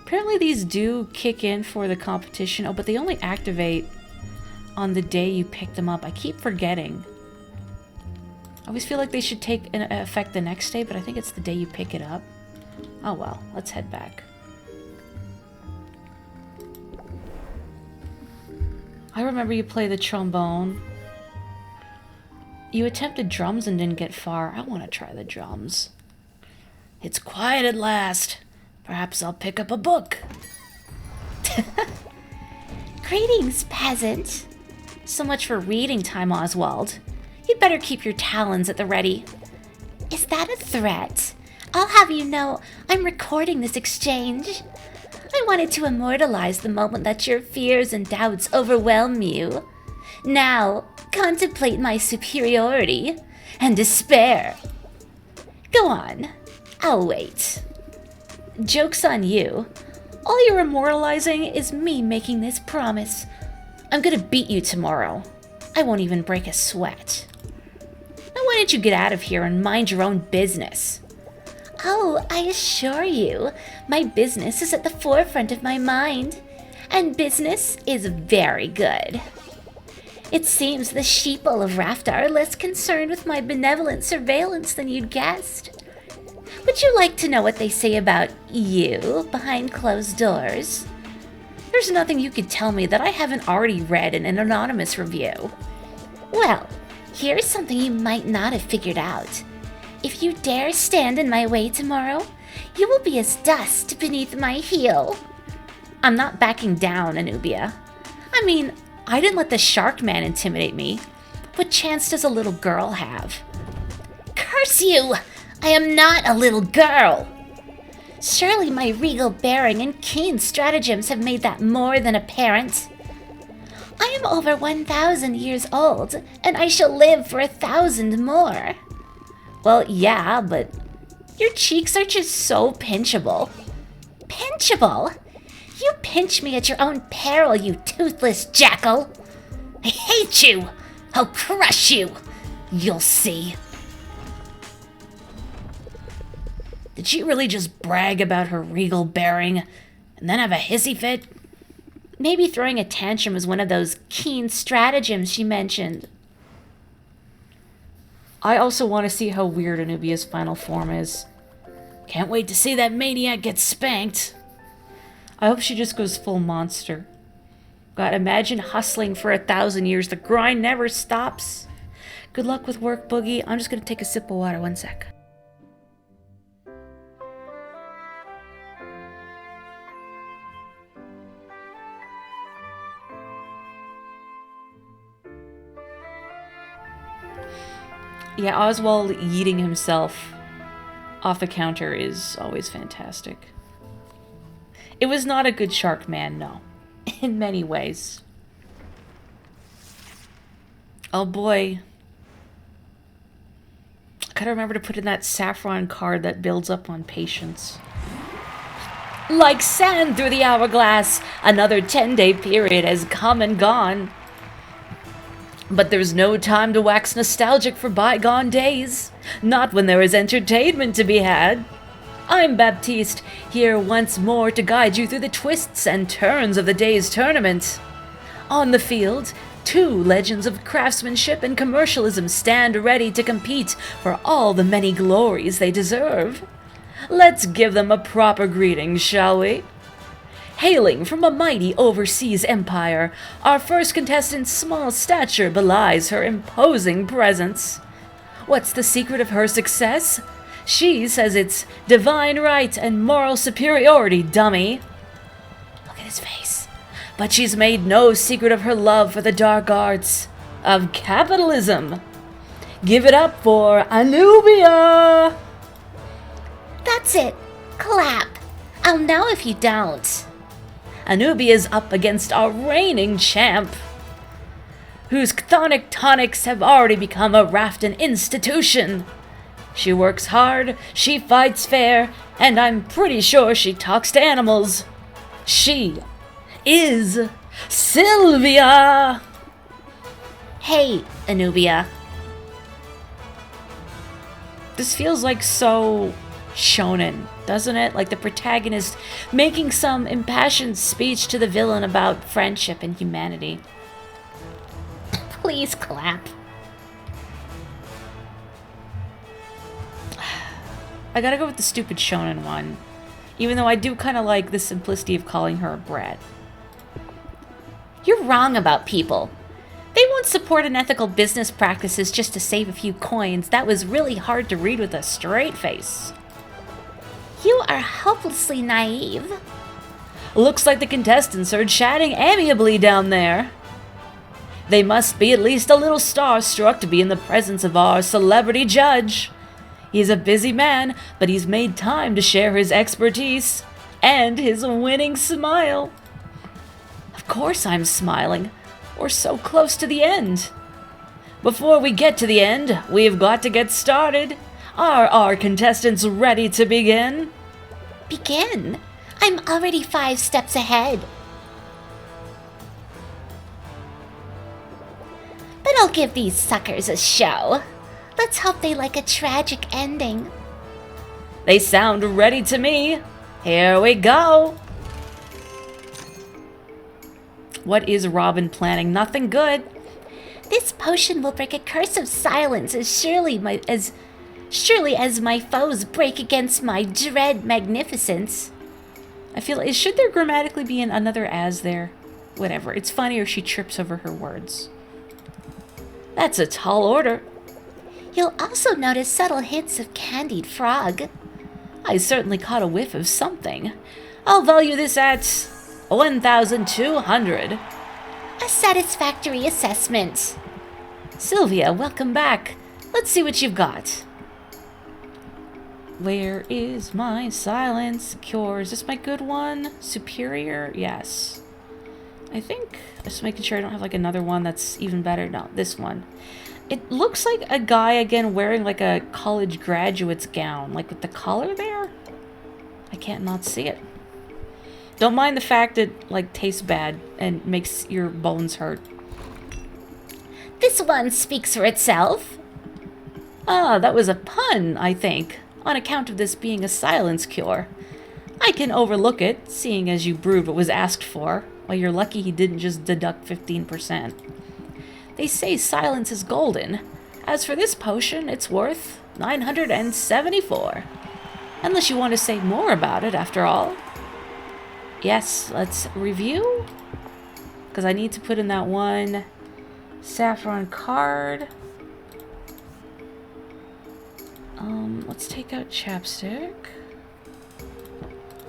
Apparently these do kick in for the competition. Oh, but they only activate on the day you pick them up. I keep forgetting. I always feel like they should take an effect the next day, but I think it's the day you pick it up. Oh well, let's head back. I remember you play the trombone. You attempted drums and didn't get far. I want to try the drums. It's quiet at last. Perhaps I'll pick up a book. Greetings, peasant. So much for reading time, Oswald. You'd better keep your talons at the ready. Is that a threat? I'll have you know I'm recording this exchange. I wanted to immortalize the moment that your fears and doubts overwhelm you. Now, contemplate my superiority and despair. Go on, I'll wait. Joke's on you. All you're immortalizing is me making this promise. I'm gonna beat you tomorrow. I won't even break a sweat. Now why don't you get out of here and mind your own business? Oh, I assure you, my business is at the forefront of my mind, and business is very good. It seems the sheeple of Raftar are less concerned with my benevolent surveillance than you'd guessed. Would you like to know what they say about you behind closed doors? There's nothing you could tell me that I haven't already read in an anonymous review. Well, here's something you might not have figured out. If you dare stand in my way tomorrow, you will be as dust beneath my heel. I'm not backing down, Anubia. I mean, I didn't let the shark man intimidate me. What chance does a little girl have? Curse you! I am not a little girl! Surely my regal bearing and keen stratagems have made that more than apparent. I am over 1,000 years old, and I shall live for 1,000 more. Well, yeah, but your cheeks are just so pinchable. Pinchable? You pinch me at your own peril, you toothless jackal! I hate you! I'll crush you! You'll see. Did she really just brag about her regal bearing and then have a hissy fit? Maybe throwing a tantrum is one of those keen stratagems she mentioned. I also want to see how weird Anubia's final form is. Can't wait to see that maniac get spanked. I hope she just goes full monster. God, imagine hustling for 1,000 years. The grind never stops. Good luck with work, Boogie. I'm just going to take a sip of water. 1 sec. Yeah, Oswald yeeting himself off the counter is always fantastic. It was not a good shark man, no. In many ways. Oh boy. I gotta remember to put in that saffron card that builds up on patience. Like sand through the hourglass, another 10-day period has come and gone. But there's no time to wax nostalgic for bygone days. Not when there is entertainment to be had. I'm Baptiste, here once more to guide you through the twists and turns of the day's tournament. On the field, 2 legends of craftsmanship and commercialism stand ready to compete for all the many glories they deserve. Let's give them a proper greeting, shall we? Hailing from a mighty overseas empire, our first contestant's small stature belies her imposing presence. What's the secret of her success? She says it's divine right and moral superiority, dummy. Look at his face. But she's made no secret of her love for the dark arts of capitalism. Give it up for Anubia! That's it. Clap. I'll know if you don't. Anubia's up against our reigning champ, whose chthonic tonics have already become a Rafton institution. She works hard, she fights fair, and I'm pretty sure she talks to animals. She is Sylvia! Hey, Anubia. This feels like so shonen, doesn't it? Like the protagonist making some impassioned speech to the villain about friendship and humanity. Please clap. I gotta go with the stupid shonen one, even though I do kind of like the simplicity of calling her a brat. You're wrong about people. They won't support unethical business practices just to save a few coins. That was really hard to read with a straight face. You are hopelessly naive. Looks like the contestants are chatting amiably down there. They must be at least a little starstruck to be in the presence of our celebrity judge. He's a busy man, but he's made time to share his expertise and his winning smile. Of course I'm smiling. We're so close to the end. Before we get to the end, we've got to get started. Are our contestants ready to begin? Begin? I'm already 5 steps ahead. But I'll give these suckers a show. Let's hope they like a tragic ending. They sound ready to me. Here we go. What is Robin planning? Nothing good. This potion will break a curse of silence as surely as my foes break against my dread magnificence. I feel, should there grammatically be another as there? Whatever, it's funnier if she trips over her words. That's a tall order. You'll also notice subtle hints of candied frog. I certainly caught a whiff of something. I'll value this at 1,200. A satisfactory assessment. Sylvia, welcome back. Let's see what you've got. Where is my silence cure? Is this my good one? Superior? Yes. I think, just making sure I don't have like another one that's even better. No, this one. It looks like a guy again wearing like a college graduate's gown, like with the collar there. I can't not see it. Don't mind the fact it like tastes bad and makes your bones hurt. This one speaks for itself. Ah, that was a pun, I think, on account of this being a silence cure. I can overlook it, seeing as you brewed what was asked for. Well, you're lucky he didn't just deduct 15%. They say silence is golden. As for this potion, it's worth 974. Unless you want to say more about it, after all. Yes, let's review. Because I need to put in that one saffron card. Let's take out chapstick.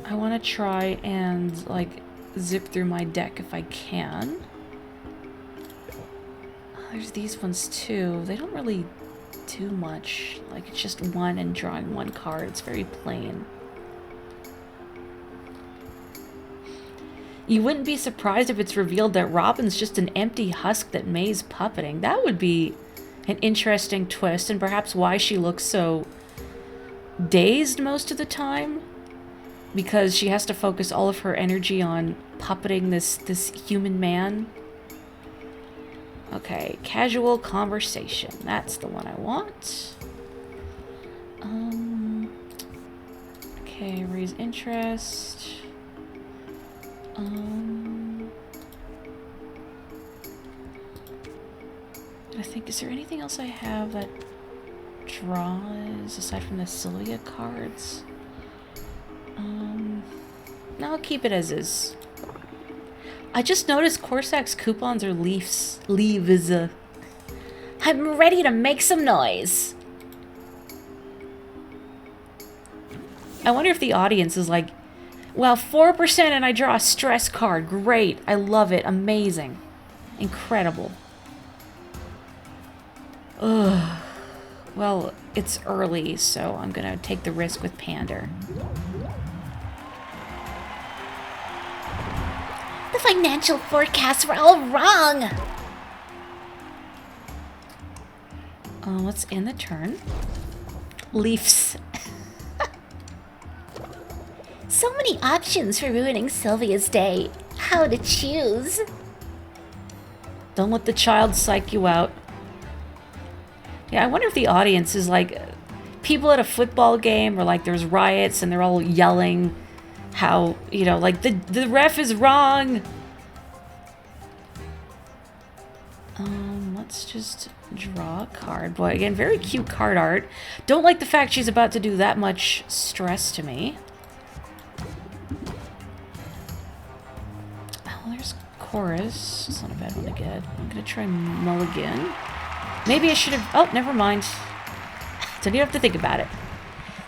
I want to try and, like, zip through my deck if I can. There's these ones too. They don't really do much. Like, it's just one and drawing one card. It's very plain. You wouldn't be surprised if it's revealed that Robin's just an empty husk that May's puppeting. That would be an interesting twist, and perhaps why she looks so dazed most of the time. Because she has to focus all of her energy on puppeting this human man. Okay, casual conversation. That's the one I want. Okay, raise interest. I think, is there anything else I have that draws aside from the Sylvia cards? No, I'll keep it as is. I just noticed Corsac's coupons are leaves. I'm ready to make some noise. I wonder if the audience is like, well, 4% and I draw a stress card. Great. I love it. Amazing. Incredible. Ugh. Well, it's early, so I'm gonna take the risk with Pander. The financial forecasts were all wrong. What's in the turn? Leafs. So many options for ruining Sylvia's day. How to choose? Don't let the child psych you out. Yeah, I wonder if the audience is like people at a football game, or like there's riots and they're all yelling how, you know, like the ref is wrong. Let's just draw a card. Boy, again, very cute card art. Don't like the fact she's about to do that much stress to me. Oh, there's Chorus. It's not a bad one to get. I'm gonna try Mulligan. Maybe I should have... Oh, never mind. Don't even have to think about it.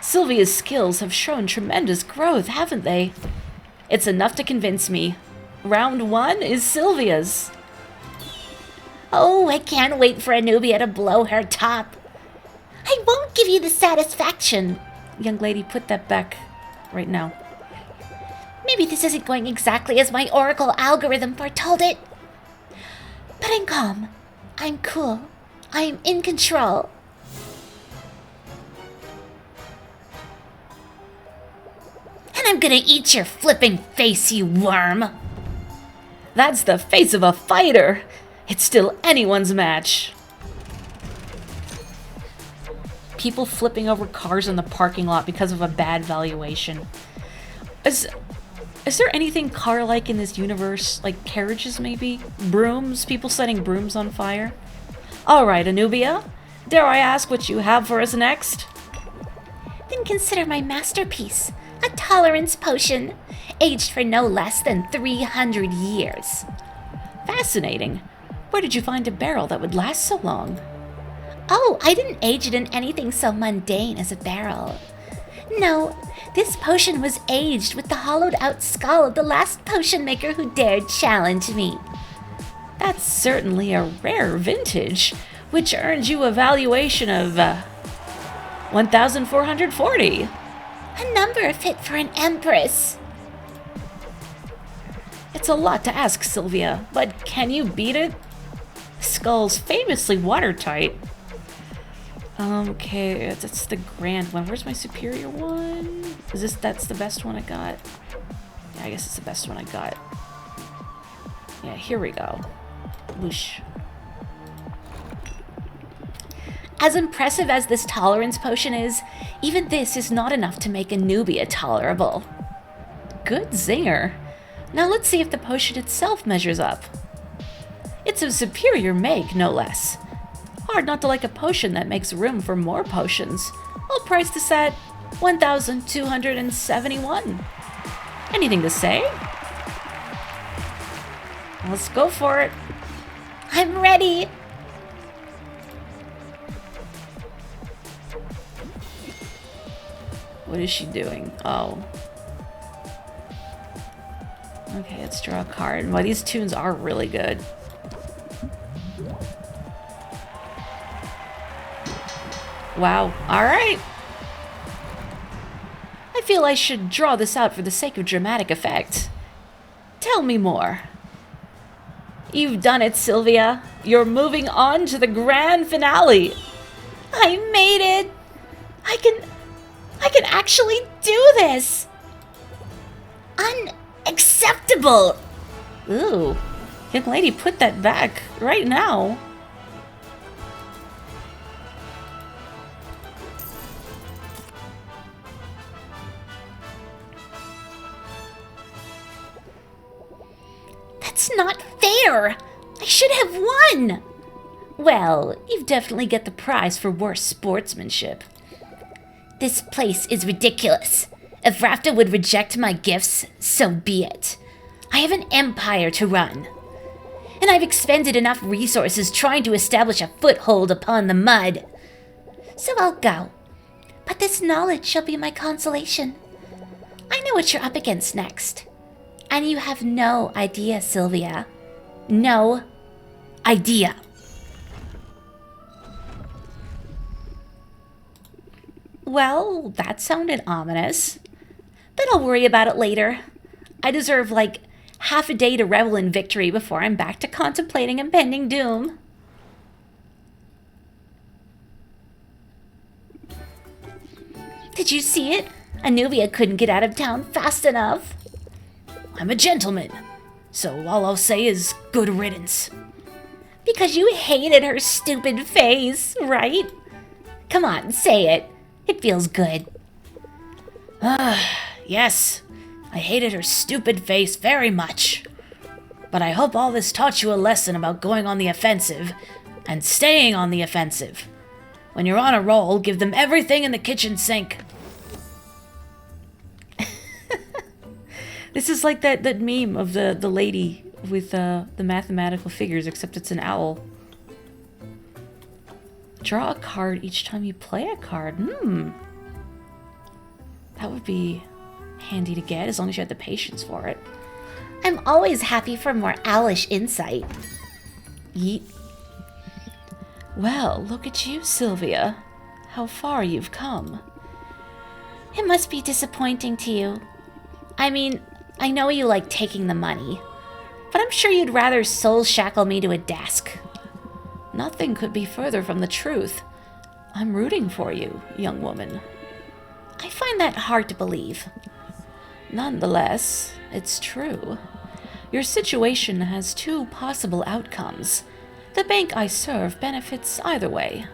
Sylvia's skills have shown tremendous growth, haven't they? It's enough to convince me. Round 1 is Sylvia's. Oh, I can't wait for Anubia to blow her top. I won't give you the satisfaction. Young lady, put that back right now. Maybe this isn't going exactly as my Oracle algorithm foretold it. But I'm calm. I'm cool. I'm in control. And I'm gonna eat your flipping face, you worm. That's the face of a fighter. It's still anyone's match. People flipping over cars in the parking lot because of a bad valuation. Is there anything car-like in this universe? Like carriages, maybe? Brooms? People setting brooms on fire? Alright, Anubia. Dare I ask what you have for us next? Then consider my masterpiece, a tolerance potion, aged for no less than 300 years. Fascinating. Where did you find a barrel that would last so long? Oh, I didn't age it in anything so mundane as a barrel. No, this potion was aged with the hollowed out skull of the last potion maker who dared challenge me. That's certainly a rare vintage, which earned you a valuation of 1,440. A number fit for an empress. It's a lot to ask, Sylvia, but can you beat it? Skull's famously watertight. Okay, that's the grand one. Where's my superior one? That's the best one I got? Yeah, I guess it's the best one I got. Yeah, here we go. Whoosh. As impressive as this tolerance potion is, even this is not enough to make a Nubia tolerable. Good zinger. Now let's see if the potion itself measures up. It's of superior make, no less. Hard not to like a potion that makes room for more potions. I'll price this at 1,271. Anything to say? Let's go for it. I'm ready. What is she doing? Oh. Okay, let's draw a card. Well, these tunes are really good. Wow. Alright. I feel I should draw this out for the sake of dramatic effect. Tell me more. You've done it, Sylvia. You're moving on to the grand finale. I made it. I can actually do this. Unacceptable. Ooh. Young lady, put that back right now. That's not fair. I should have won. Well, you've definitely got the prize for worst sportsmanship. This place is ridiculous. If Rafta would reject my gifts, so be it. I have an empire to run. And I've expended enough resources trying to establish a foothold upon the mud. So I'll go. But this knowledge shall be my consolation. I know what you're up against next. And you have no idea, Sylvia. No idea. Well, that sounded ominous. But I'll worry about it later. I deserve, like, half a day to revel in victory before I'm back to contemplating impending doom. Did you see it? Anuvia couldn't get out of town fast enough. I'm a gentleman, so all I'll say is good riddance. Because you hated her stupid face, right? Come on, say it. It feels good. Yes, I hated her stupid face very much. But I hope all this taught you a lesson about going on the offensive and staying on the offensive. When you're on a roll, give them everything in the kitchen sink. This is like that meme of the lady with the mathematical figures, except it's an owl. Draw a card each time you play a card. That would be handy to get, as long as you had the patience for it. I'm always happy for more owlish insight. Yeet. Well, look at you, Sylvia. How far you've come. It must be disappointing to you. I mean, I know you like taking the money, but I'm sure you'd rather soul shackle me to a desk. Nothing could be further from the truth. I'm rooting for you, young woman. I find that hard to believe. Nonetheless, it's true. Your situation has two possible outcomes. The bank I serve benefits either way.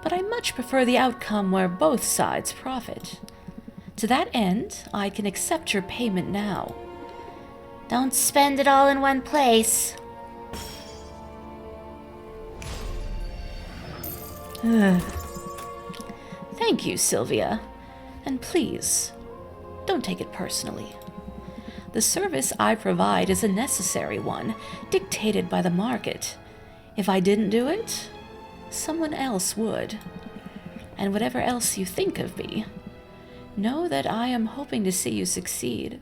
But I much prefer the outcome where both sides profit. To that end, I can accept your payment now. Don't spend it all in one place. Thank you, Sylvia. And please, don't take it personally. The service I provide is a necessary one, dictated by the market. If I didn't do it, someone else would. And whatever else you think of me, know that I am hoping to see you succeed.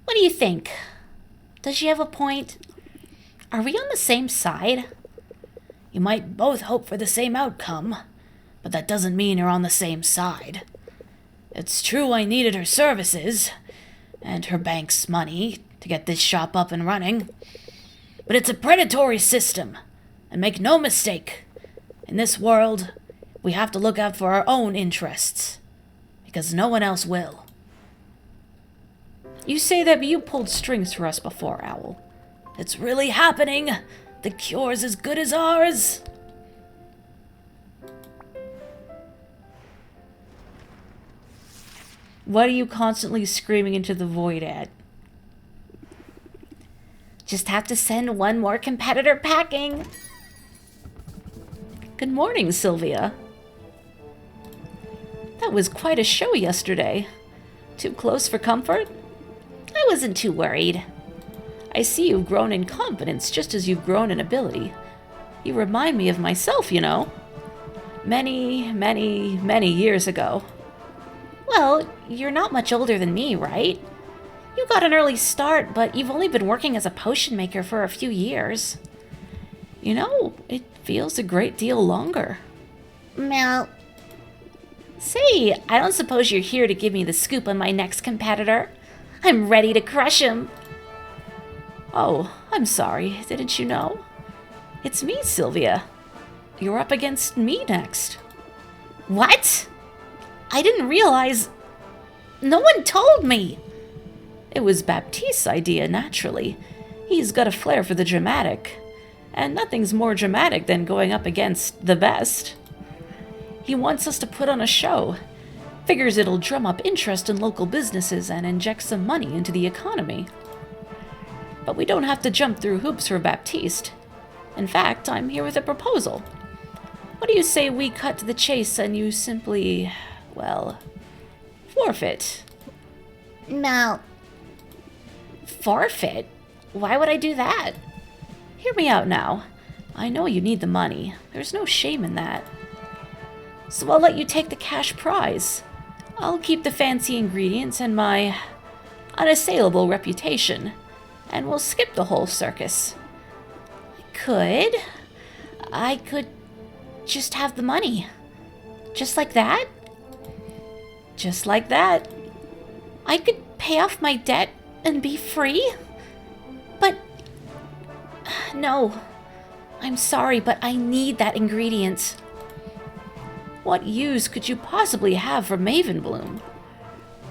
What do you think? Does she have a point? Are we on the same side? You might both hope for the same outcome, but that doesn't mean you're on the same side. It's true I needed her services, and her bank's money, to get this shop up and running. But it's a predatory system, and make no mistake, in this world, we have to look out for our own interests, because no one else will. You say that, but you pulled strings for us before, Owl. It's really happening. The cure's as good as ours. What are you constantly screaming into the void at? Just have to send one more competitor packing. Good morning, Sylvia. That was quite a show yesterday. Too close for comfort? I wasn't too worried. I see you've grown in confidence just as you've grown in ability. You remind me of myself, you know. Many, many, many years ago. Well, you're not much older than me, right? You got an early start, but you've only been working as a potion maker for a few years. You know, it feels a great deal longer. Well, say, I don't suppose you're here to give me the scoop on my next competitor. I'm ready to crush him. Oh, I'm sorry. Didn't you know? It's me, Sylvia. You're up against me next. What? I didn't realize... No one told me. It was Baptiste's idea, naturally. He's got a flair for the dramatic. And nothing's more dramatic than going up against the best. He wants us to put on a show. Figures it'll drum up interest in local businesses and inject some money into the economy. But we don't have to jump through hoops for Baptiste. In fact, I'm here with a proposal. What do you say we cut to the chase and you simply, well, forfeit? No. Forfeit? Why would I do that? Hear me out now. I know you need the money. There's no shame in that. So I'll let you take the cash prize. I'll keep the fancy ingredients and my unassailable reputation. And we'll skip the whole circus. I could just have the money. Just like that? Just like that. I could pay off my debt and be free? But... No. I'm sorry, but I need that ingredient. What use could you possibly have for Mavenbloom?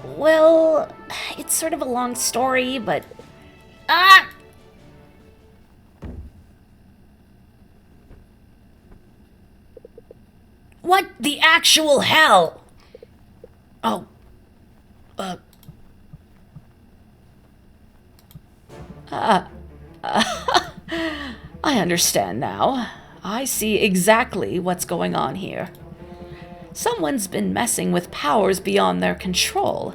Well, it's sort of a long story, but... Ah! What the actual hell? Oh. I understand now. I see exactly what's going on here. Someone's been messing with powers beyond their control.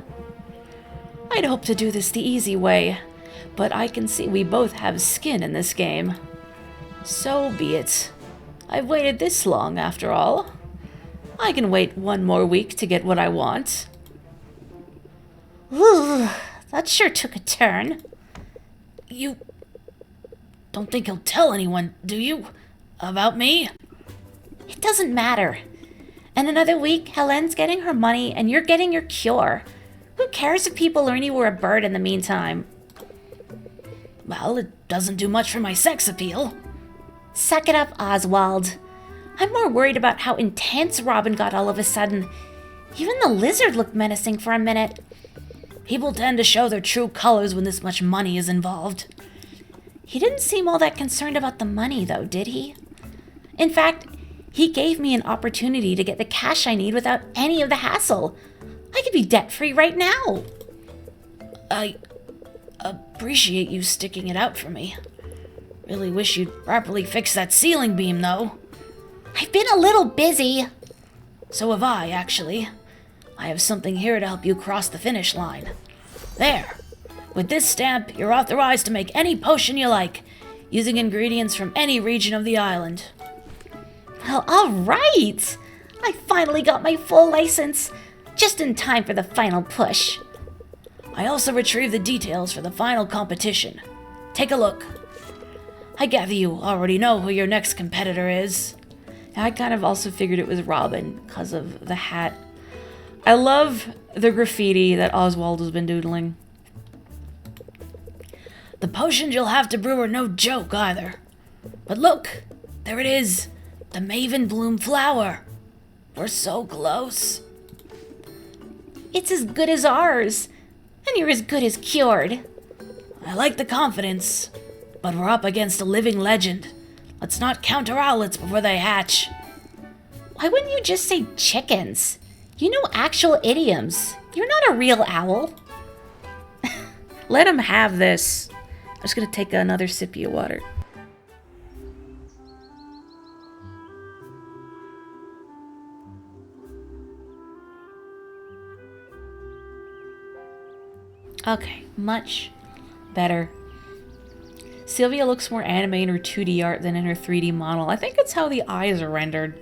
I'd hoped to do this the easy way, but I can see we both have skin in this game. So be it. I've waited this long, after all. I can wait one more week to get what I want. Ooh, that sure took a turn. You don't think he'll tell anyone, do you? About me? It doesn't matter. In another week, Helen's getting her money and you're getting your cure. Who cares if people learn you were a bird in the meantime? Well, it doesn't do much for my sex appeal. Suck it up, Oswald. I'm more worried about how intense Robin got all of a sudden. Even the lizard looked menacing for a minute. People tend to show their true colors when this much money is involved. He didn't seem all that concerned about the money, though, did he? In fact, he gave me an opportunity to get the cash I need without any of the hassle. I could be debt-free right now. I appreciate you sticking it out for me. Really wish you'd properly fix that ceiling beam, though. I've been a little busy. So have I, actually. I have something here to help you cross the finish line. There. With this stamp, you're authorized to make any potion you like, using ingredients from any region of the island. Well, all right. I finally got my full license, just in time for the final push. I also retrieved the details for the final competition. Take a look. I gather you already know who your next competitor is. I kind of also figured it was Robin because of the hat. I love the graffiti that Oswald has been doodling. The potions you'll have to brew are no joke either. But look, there it is, the Maven Bloom flower. We're so close. It's as good as ours, and you're as good as cured. I like the confidence, but we're up against a living legend. Let's not count our owlets before they hatch. Why wouldn't you just say chickens? You know actual idioms. You're not a real owl. Let him have this. I'm just gonna take another sippy of water. Okay, much better. Sylvia looks more anime in her 2D art than in her 3D model. I think it's how the eyes are rendered.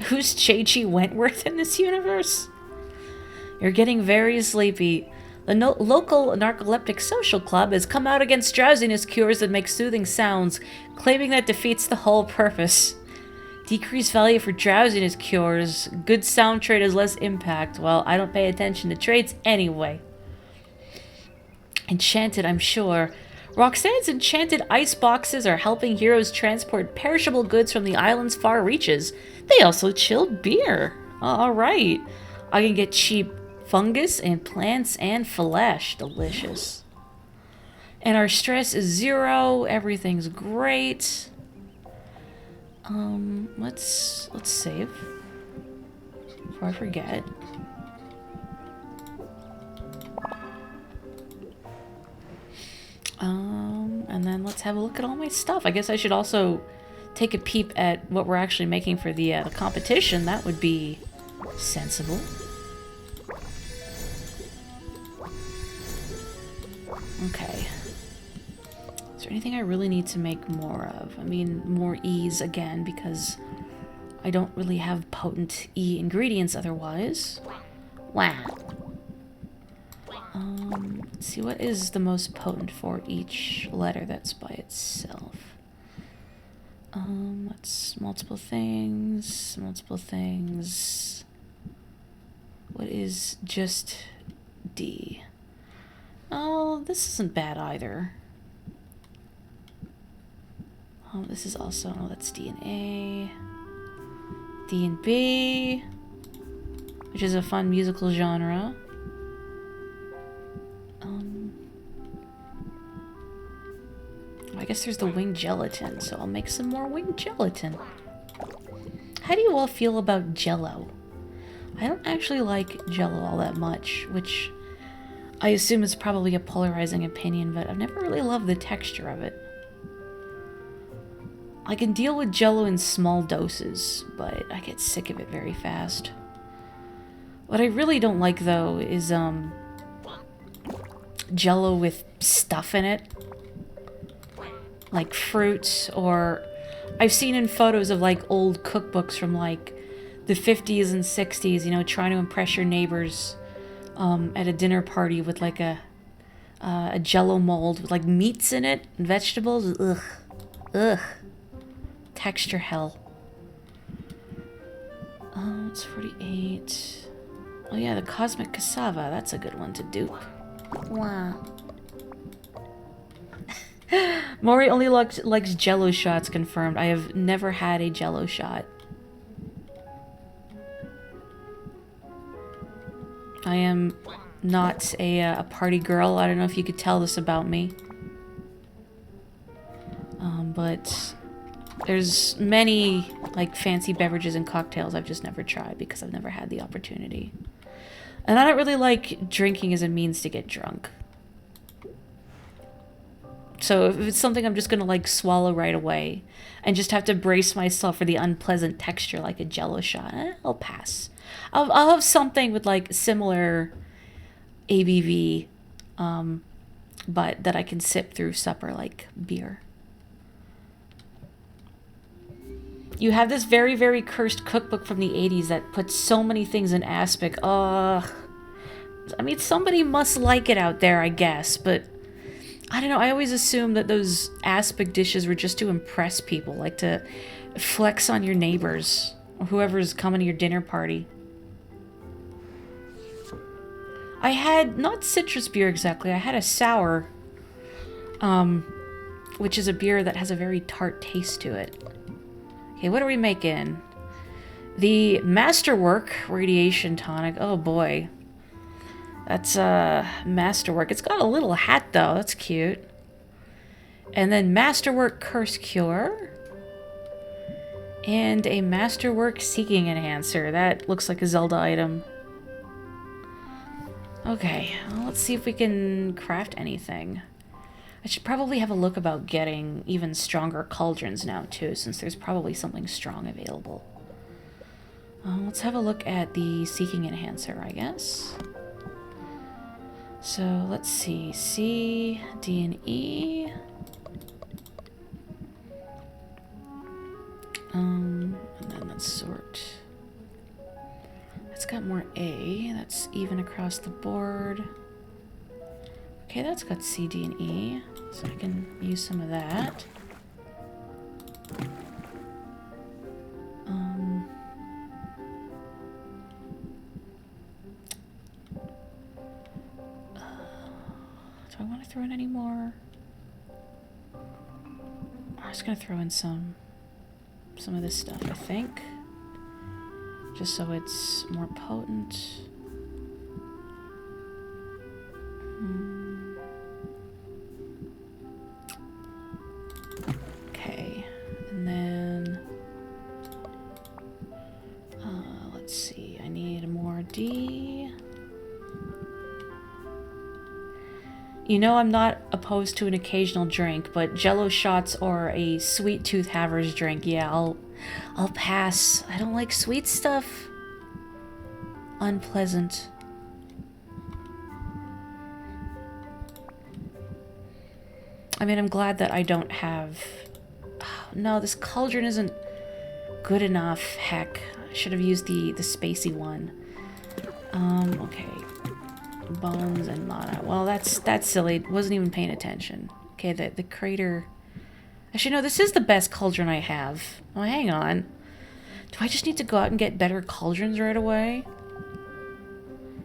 Who's Che-Chi Wentworth in this universe? You're getting very sleepy. The local narcoleptic social club has come out against drowsiness cures that make soothing sounds, claiming that defeats the whole purpose. Decreased value for drowsiness cures. Good sound trait has less impact. Well, I don't pay attention to traits anyway. Enchanted, I'm sure. Roxanne's enchanted ice boxes are helping heroes transport perishable goods from the island's far reaches. They also chill beer. Alright. I can get cheap fungus and plants and flesh. Delicious. And our stress is 0. Everything's great. Let's save. Before I forget. And then let's have a look at all my stuff. I guess I should also take a peep at what we're actually making for the competition. That would be sensible. Okay. Is there anything I really need to make more of? I mean, more E's again, because I don't really have potent E ingredients otherwise. Wow. Let's see, what is the most potent for each letter that's by itself? That's multiple things, multiple things. What is just D? Oh, this isn't bad either. Oh, this is also, oh, that's D and A. D and B, which is a fun musical genre. I guess there's the winged gelatin, so I'll make some more winged gelatin. How do you all feel about Jell-O? I don't actually like Jell-O all that much, which I assume is probably a polarizing opinion, but I've never really loved the texture of it. I can deal with Jell-O in small doses, but I get sick of it very fast. What I really don't like, though, is Jell-O with stuff in it. Like fruit, or I've seen in photos of like old cookbooks from like the 50s and 60s, you know, trying to impress your neighbors at a dinner party with like a Jell-O mold with like meats in it and vegetables. Ugh. Ugh. Texture hell. It's 48. Oh yeah, the cosmic cassava. That's a good one to dupe. Wow. Morri only likes Jell-O shots, confirmed. I have never had a Jell-O shot. I am not a party girl. I don't know if you could tell this about me. But there's many like fancy beverages and cocktails I've just never tried because I've never had the opportunity. And I don't really like drinking as a means to get drunk. So if it's something I'm just gonna like swallow right away and just have to brace myself for the unpleasant texture like a Jello shot, I'll pass. I'll have something with like similar ABV, but that I can sip through supper like beer. You have this very, very cursed cookbook from the 80s that puts so many things in aspic. Ugh. I mean, somebody must like it out there, I guess, but I don't know. I always assumed that those aspic dishes were just to impress people, like to flex on your neighbors or whoever's coming to your dinner party. I had not citrus beer exactly. I had a sour, which is a beer that has a very tart taste to it. Okay, what are we making? The Masterwork Radiation Tonic. Oh boy. That's Masterwork. It's got a little hat though. That's cute. And then Masterwork Curse Cure. And a Masterwork Seeking Enhancer. That looks like a Zelda item. Okay, well, let's see if we can craft anything. I should probably have a look about getting even stronger cauldrons now, too, since there's probably something strong available. Let's have a look at the Seeking Enhancer, I guess. So, let's see. C, D, and E. And then let's sort. That's got more A. That's even across the board. Okay, that's got C, D, and E, so I can use some of that. Do I want to throw in any more? I'm just gonna throw in some of this stuff, I think, just so it's more potent. Okay, and then let's see, I need more D. You know I'm not opposed to an occasional drink, but Jello shots or a sweet tooth haver's drink, yeah, I'll pass. I don't like sweet stuff. Unpleasant. I mean, I'm glad that I don't have... Oh, no, this cauldron isn't good enough. Heck, I should have used the spacey one. Okay. Bones and mana. Well, that's silly. Wasn't even paying attention. Okay, the crater... Actually, no, this is the best cauldron I have. Oh, hang on. Do I just need to go out and get better cauldrons right away?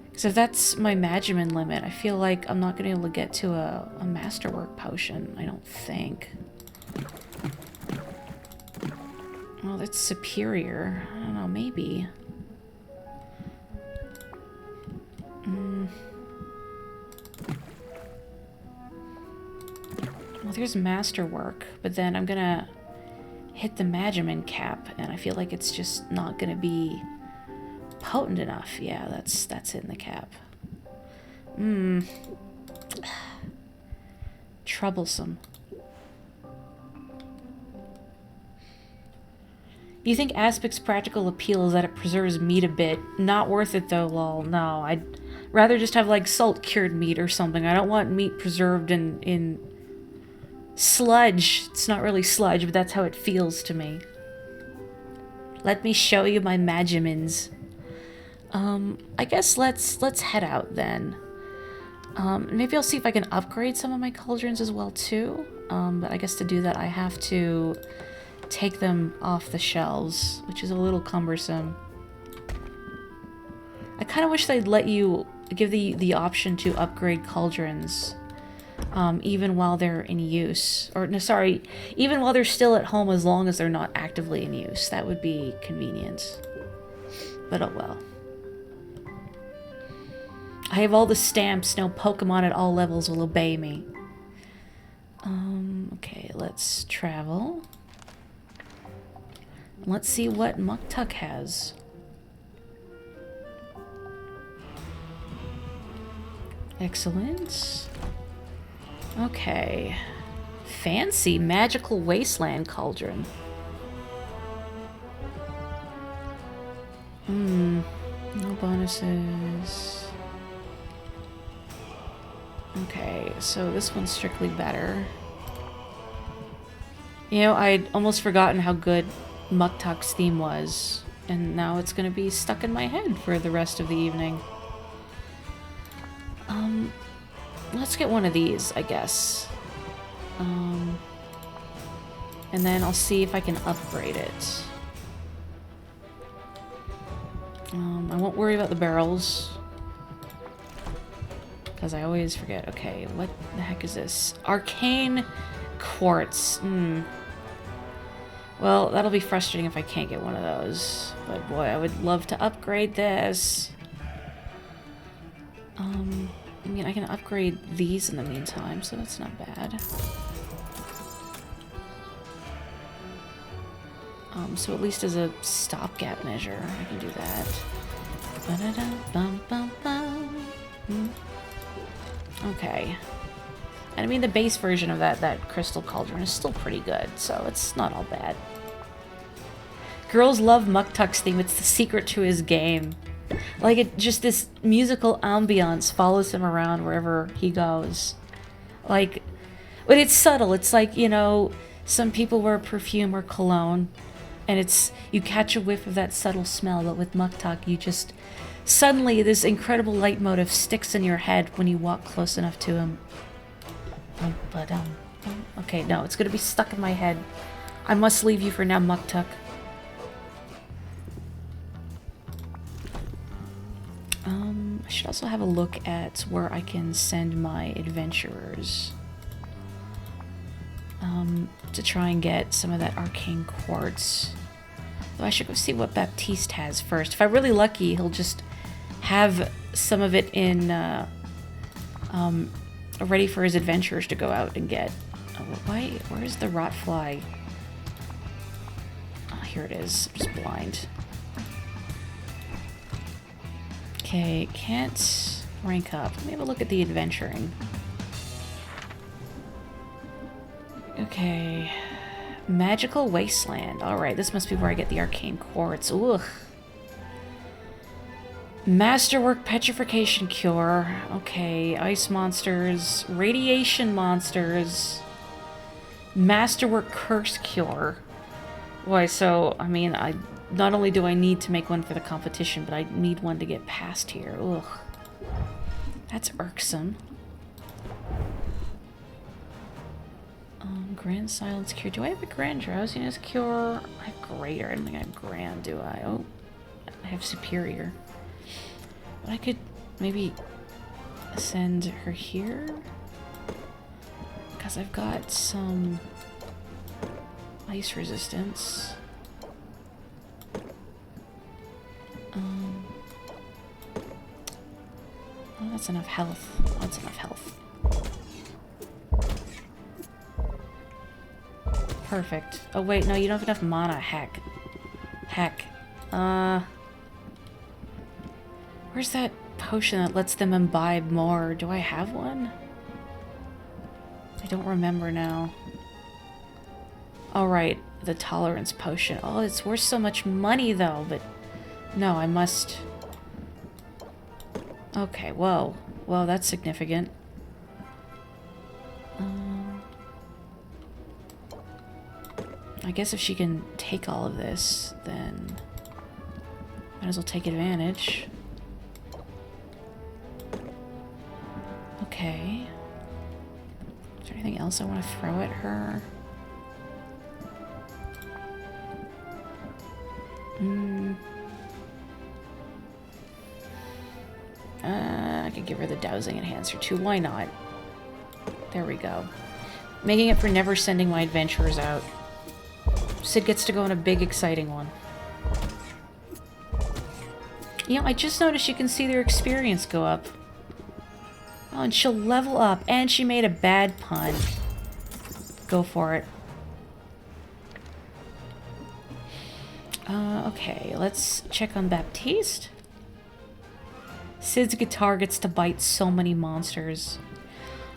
Because if that's my Magimin limit, I feel like I'm not going to be able to get to a Masterwork potion, I don't think. Oh, that's superior. I don't know, maybe. Well, there's Masterwork, but then I'm gonna hit the Magimin cap, and I feel like it's just not gonna be potent enough. Yeah, that's hitting the cap. Troublesome. You think Aspic's practical appeal is that it preserves meat a bit. Not worth it though, lol. No, I'd rather just have like salt cured meat or something. I don't want meat preserved in sludge. It's not really sludge, but that's how it feels to me. Let me show you my Magimins. I guess let's head out then. Maybe I'll see if I can upgrade some of my cauldrons as well too. But I guess to do that I have to take them off the shelves, which is a little cumbersome. I kind of wish they'd let you give the option to upgrade cauldrons even while they're in use. Or, no, sorry, even while they're still at home, as long as they're not actively in use. That would be convenient. But oh well. I have all the stamps. No Pokemon at all levels will obey me. Okay, let's travel. Let's see what Muktuk has. Excellent. Okay. Fancy magical wasteland cauldron. No bonuses. Okay, so this one's strictly better. You know, I'd almost forgotten how good Muktuk's theme was, and now it's gonna be stuck in my head for the rest of the evening. Let's get one of these, I guess. And then I'll see if I can upgrade it. I won't worry about the barrels, because I always forget. Okay, what the heck is this? Arcane quartz. Well, that'll be frustrating if I can't get one of those. But boy, I would love to upgrade this. I mean, I can upgrade these in the meantime, so that's not bad. So at least as a stopgap measure, I can do that. Okay. And I mean, the base version of that crystal cauldron is still pretty good, so it's not all bad. Girls love Muktuk's theme. It's the secret to his game. Like, it just this musical ambiance follows him around wherever he goes. Like, but it's subtle. It's like, you know, some people wear perfume or cologne, and it's, you catch a whiff of that subtle smell, but with Muktuk, you just, suddenly this incredible leitmotif sticks in your head when you walk close enough to him. Okay, no, it's gonna be stuck in my head. I must leave you for now, Muktuk. I should also have a look at where I can send my adventurers. To try and get some of that arcane quartz. Though I should go see what Baptiste has first. If I'm really lucky, he'll just have some of it in, ready for his adventurers to go out and get. Oh, why? Where's the rot fly? Oh, here it is. I'm just blind. Okay, can't rank up. Let me have a look at the adventuring. Okay. Magical Wasteland. Alright, this must be where I get the arcane quartz. Ugh. Masterwork Petrification Cure. Okay, ice monsters. Radiation monsters. Masterwork Curse Cure. Boy, so, I mean, not only do I need to make one for the competition, but I need one to get past here. Ugh. That's irksome. Grand Silence Cure. Do I have a Grand Drowsiness Cure? I have Greater. I don't think I have Grand, do I? Oh, I have Superior. But I could maybe send her here? Because I've got some ice resistance. Oh, that's enough health. That's enough health. Perfect. Oh wait, no, you don't have enough mana. Heck. Heck. Where's that potion that lets them imbibe more? Do I have one? I don't remember now. Oh right, the tolerance potion. Oh, it's worth so much money though, but no, I must... Okay, whoa. Whoa, that's significant. I guess if she can take all of this, then might as well take advantage. Okay. Is there anything else I want to throw at her? I could give her the dowsing enhancer too. Why not? There we go. Making it for never sending my adventurers out. Sid gets to go on a big, exciting one. You know, I just noticed you can see their experience go up. Oh, and she'll level up. And she made a bad pun. Go for it. Okay, let's check on Baptiste. Sid's guitar gets to bite so many monsters.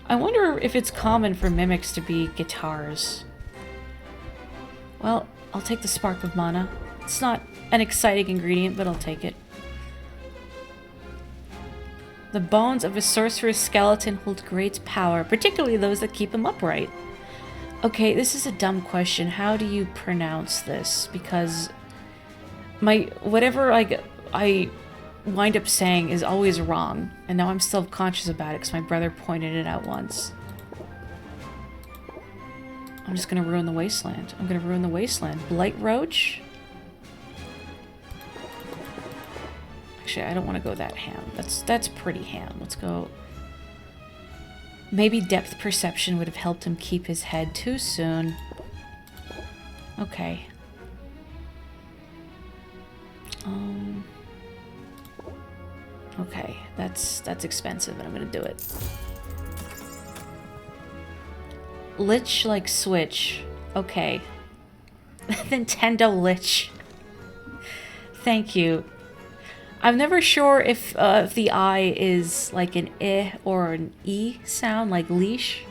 I wonder if it's common for mimics to be guitars. Well, I'll take the spark of mana. It's not an exciting ingredient, but I'll take it. The bones of a sorcerer's skeleton hold great power, particularly those that keep him upright. Okay, this is a dumb question. How do you pronounce this? Because whatever I wind up saying is always wrong, and now I'm self-conscious about it because my brother pointed it out once. I'm just gonna ruin the wasteland. I'm gonna ruin the wasteland. Blight Roach? Actually, I don't want to go that ham. That's pretty ham. Let's go... Maybe depth perception would have helped him keep his head too soon. Okay. Okay, that's expensive, and I'm gonna do it. Lich like Switch. Okay. Nintendo Lich. Thank you. I'm never sure if the I is like an I or an E sound, like leash.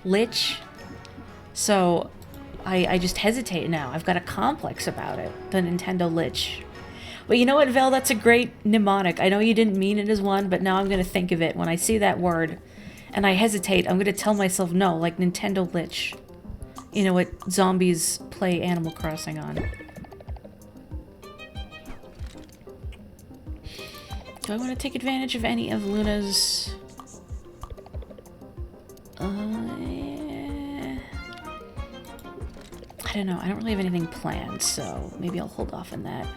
Lich. So I just hesitate now. I've got a complex about it. The Nintendo Lich. But you know what, Vel? That's a great mnemonic. I know you didn't mean it as one, but now I'm going to think of it when I see that word. And I hesitate. I'm going to tell myself no, like Nintendo Lich. You know what zombies play Animal Crossing on. Do I want to take advantage of any of Luna's... I don't know. I don't really have anything planned, so maybe I'll hold off on that.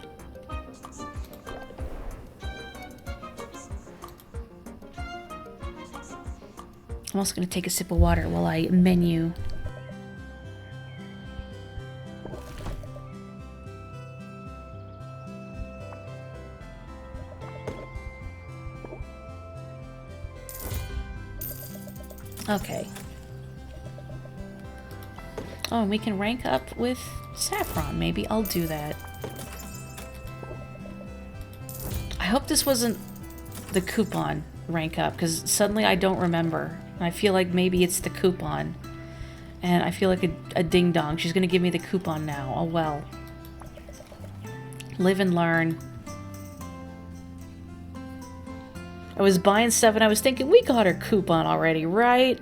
I'm also going to take a sip of water while I menu. Okay. Oh, and we can rank up with Saffron. Maybe I'll do that. I hope this wasn't the coupon rank up, because suddenly I don't remember. I feel like maybe it's the coupon. And I feel like a ding-dong. She's going to give me the coupon now. Oh, well. Live and learn. I was buying stuff and I was thinking, we got our coupon already, right?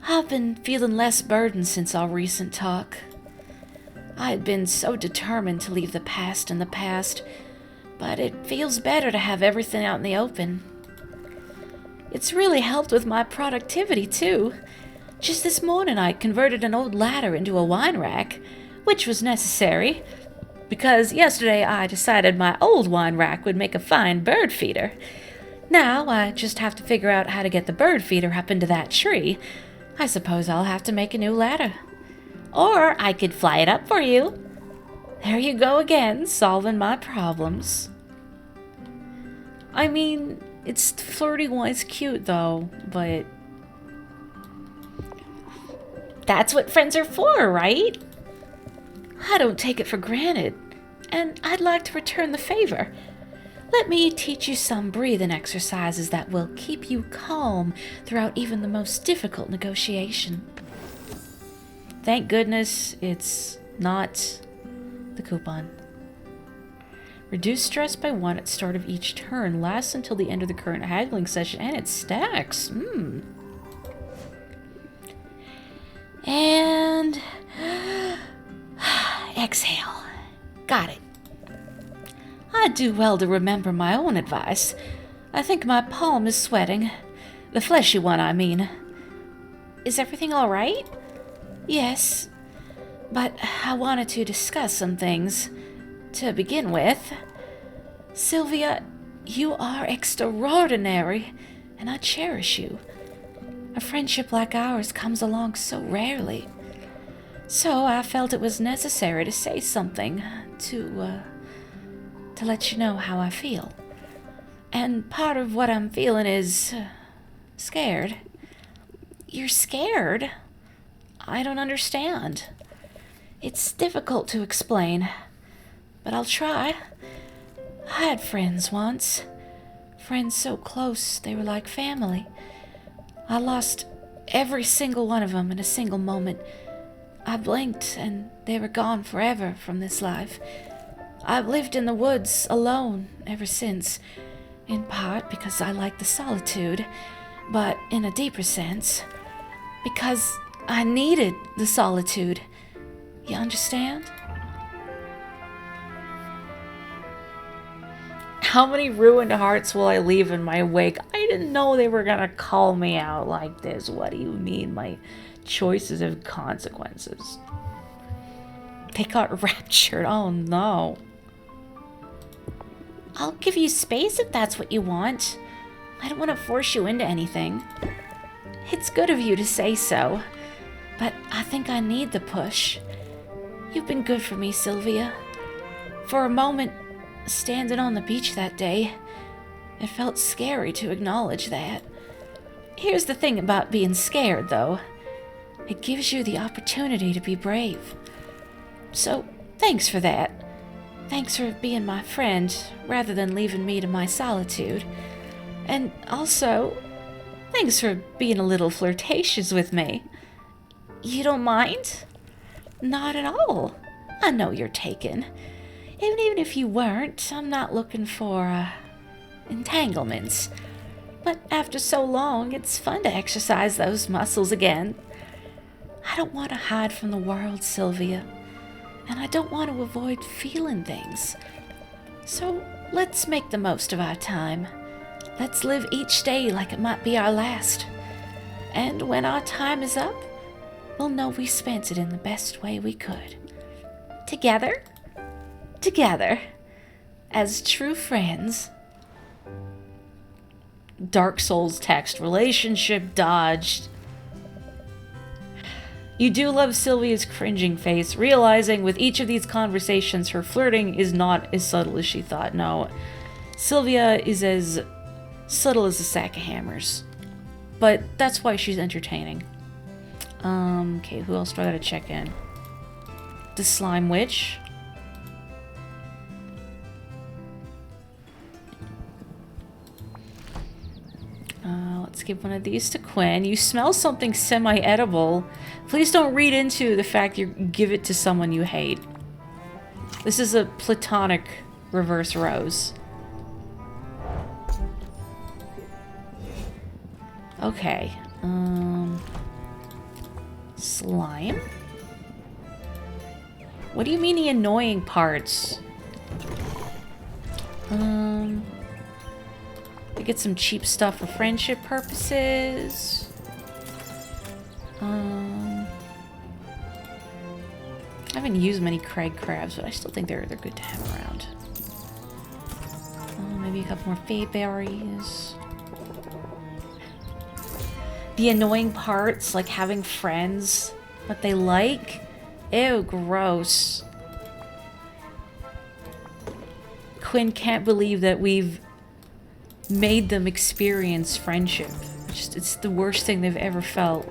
I've been feeling less burdened since our recent talk. I had been so determined to leave the past in the past, but it feels better to have everything out in the open. It's really helped with my productivity, too. Just this morning I converted an old ladder into a wine rack, which was necessary, because yesterday I decided my old wine rack would make a fine bird feeder. Now I just have to figure out how to get the bird feeder up into that tree. I suppose I'll have to make a new ladder. Or I could fly it up for you. There you go again, solving my problems. I mean, it's flirty-wise cute, though, but... That's what friends are for, right? I don't take it for granted, and I'd like to return the favor. Let me teach you some breathing exercises that will keep you calm throughout even the most difficult negotiation. Thank goodness it's not the coupon. Reduce stress by 1 at start of each turn. Lasts until the end of the current haggling session, and it stacks. And... exhale. Got it. I do well to remember my own advice. I think my palm is sweating. The fleshy one, I mean. Is everything all right? Yes, but I wanted to discuss some things. To begin with, Sylvia, you are extraordinary, and I cherish you. A friendship like ours comes along so rarely. So I felt it was necessary to say something to let you know how I feel. And part of what I'm feeling is scared. You're scared? I don't understand. It's difficult to explain, but I'll try. I had friends once. Friends so close they were like family. I lost every single one of them in a single moment. I blinked and they were gone forever from this life. I've lived in the woods alone ever since, in part because I like the solitude, but in a deeper sense, because I needed the solitude. You understand? How many ruined hearts will I leave in my wake? I didn't know they were gonna call me out like this. What do you mean my choices have consequences? They got raptured. Oh no. I'll give you space if that's what you want. I don't want to force you into anything. It's good of you to say so, but I think I need the push. You've been good for me, Sylvia. For a moment, standing on the beach that day, it felt scary to acknowledge that. Here's the thing about being scared, though. It gives you the opportunity to be brave. So, thanks for that. Thanks for being my friend, rather than leaving me to my solitude. And also, thanks for being a little flirtatious with me. You don't mind? Not at all. I know you're taken. Even if you weren't, I'm not looking for, entanglements. But after so long, it's fun to exercise those muscles again. I don't want to hide from the world, Sylvia. And I don't want to avoid feeling things. So let's make the most of our time. Let's live each day like it might be our last. And when our time is up, we'll know we spent it in the best way we could. Together? Together. As true friends. Dark Souls text. Relationship dodged. You do love Sylvia's cringing face, realizing with each of these conversations her flirting is not as subtle as she thought. No, Sylvia is as subtle as a sack of hammers. But that's why she's entertaining. Okay, who else do I gotta check in? The Slime Witch. Let's give one of these to Quinn. You smell something semi-edible. Please don't read into the fact you give it to someone you hate. This is a platonic reverse rose. Okay. Slime? What do you mean the annoying parts? I get some cheap stuff for friendship purposes. I haven't used many Craig crabs, but I still think they're good to have around. Maybe a couple more fay berries. The annoying parts, like having friends that they like. Ew, gross. Quinn can't believe that we've made them experience friendship. It's the worst thing they've ever felt.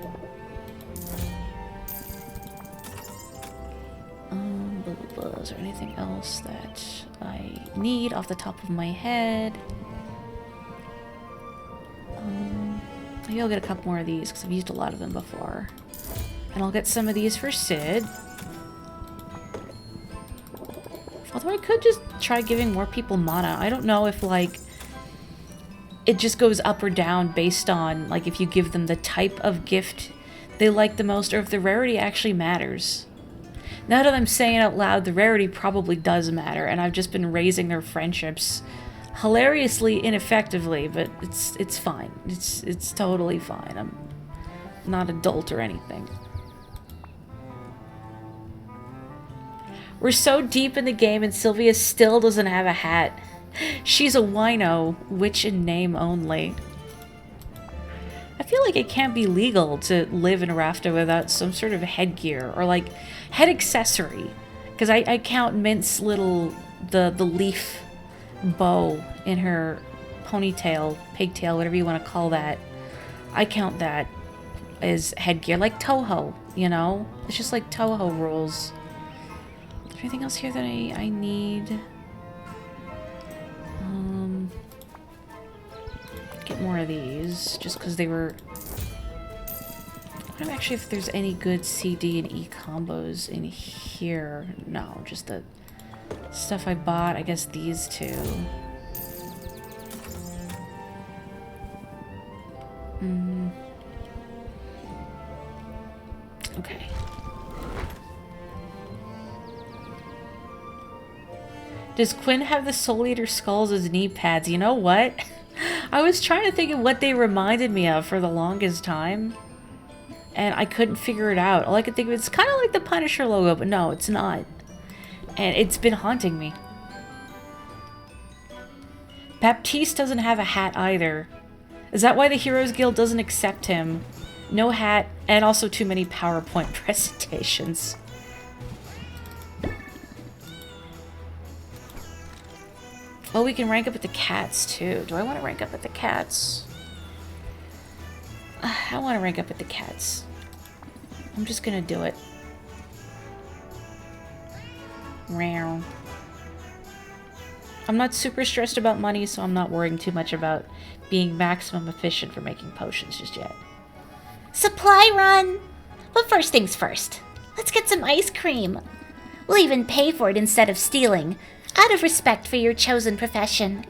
Is there anything else that I need off the top of my head? Maybe I'll get a couple more of these because I've used a lot of them before. And I'll get some of these for Sid. Although I could just try giving more people mana. I don't know if, like, it just goes up or down based on, like, if you give them the type of gift they like the most or if the rarity actually matters. Now that I'm saying it out loud, the rarity probably does matter, and I've just been raising their friendships hilariously ineffectively, but it's fine. It's totally fine. I'm not adult or anything. We're so deep in the game and Sylvia still doesn't have a hat. She's a wino, witch in name only. I feel like it can't be legal to live in Rafta without some sort of headgear or like head accessory. Because I count Mint's little, the leaf bow in her ponytail, pigtail, whatever you want to call that. I count that as headgear, like Toho, you know? It's just like Toho rules. Is there anything else here that I need? Get more of these, just because they were I'm actually if there's any good C, D, and E combos in here. No, just the stuff I bought. I guess these two. Okay. Does Quinn have the Soul Eater skulls as knee pads? You know what? I was trying to think of what they reminded me of for the longest time. And I couldn't figure it out. All I could think of, it's kind of like the Punisher logo, but no, it's not. And it's been haunting me. Baptiste doesn't have a hat either. Is that why the Heroes Guild doesn't accept him? No hat, and also too many PowerPoint presentations. Well, we can rank up with the cats, too. Do I want to rank up with the cats? I want to rank up with the cats. I'm just gonna do it. Meow. I'm not super stressed about money, so I'm not worrying too much about being maximum efficient for making potions just yet. Supply run! But first things first. Let's get some ice cream. We'll even pay for it instead of stealing, out of respect for your chosen profession.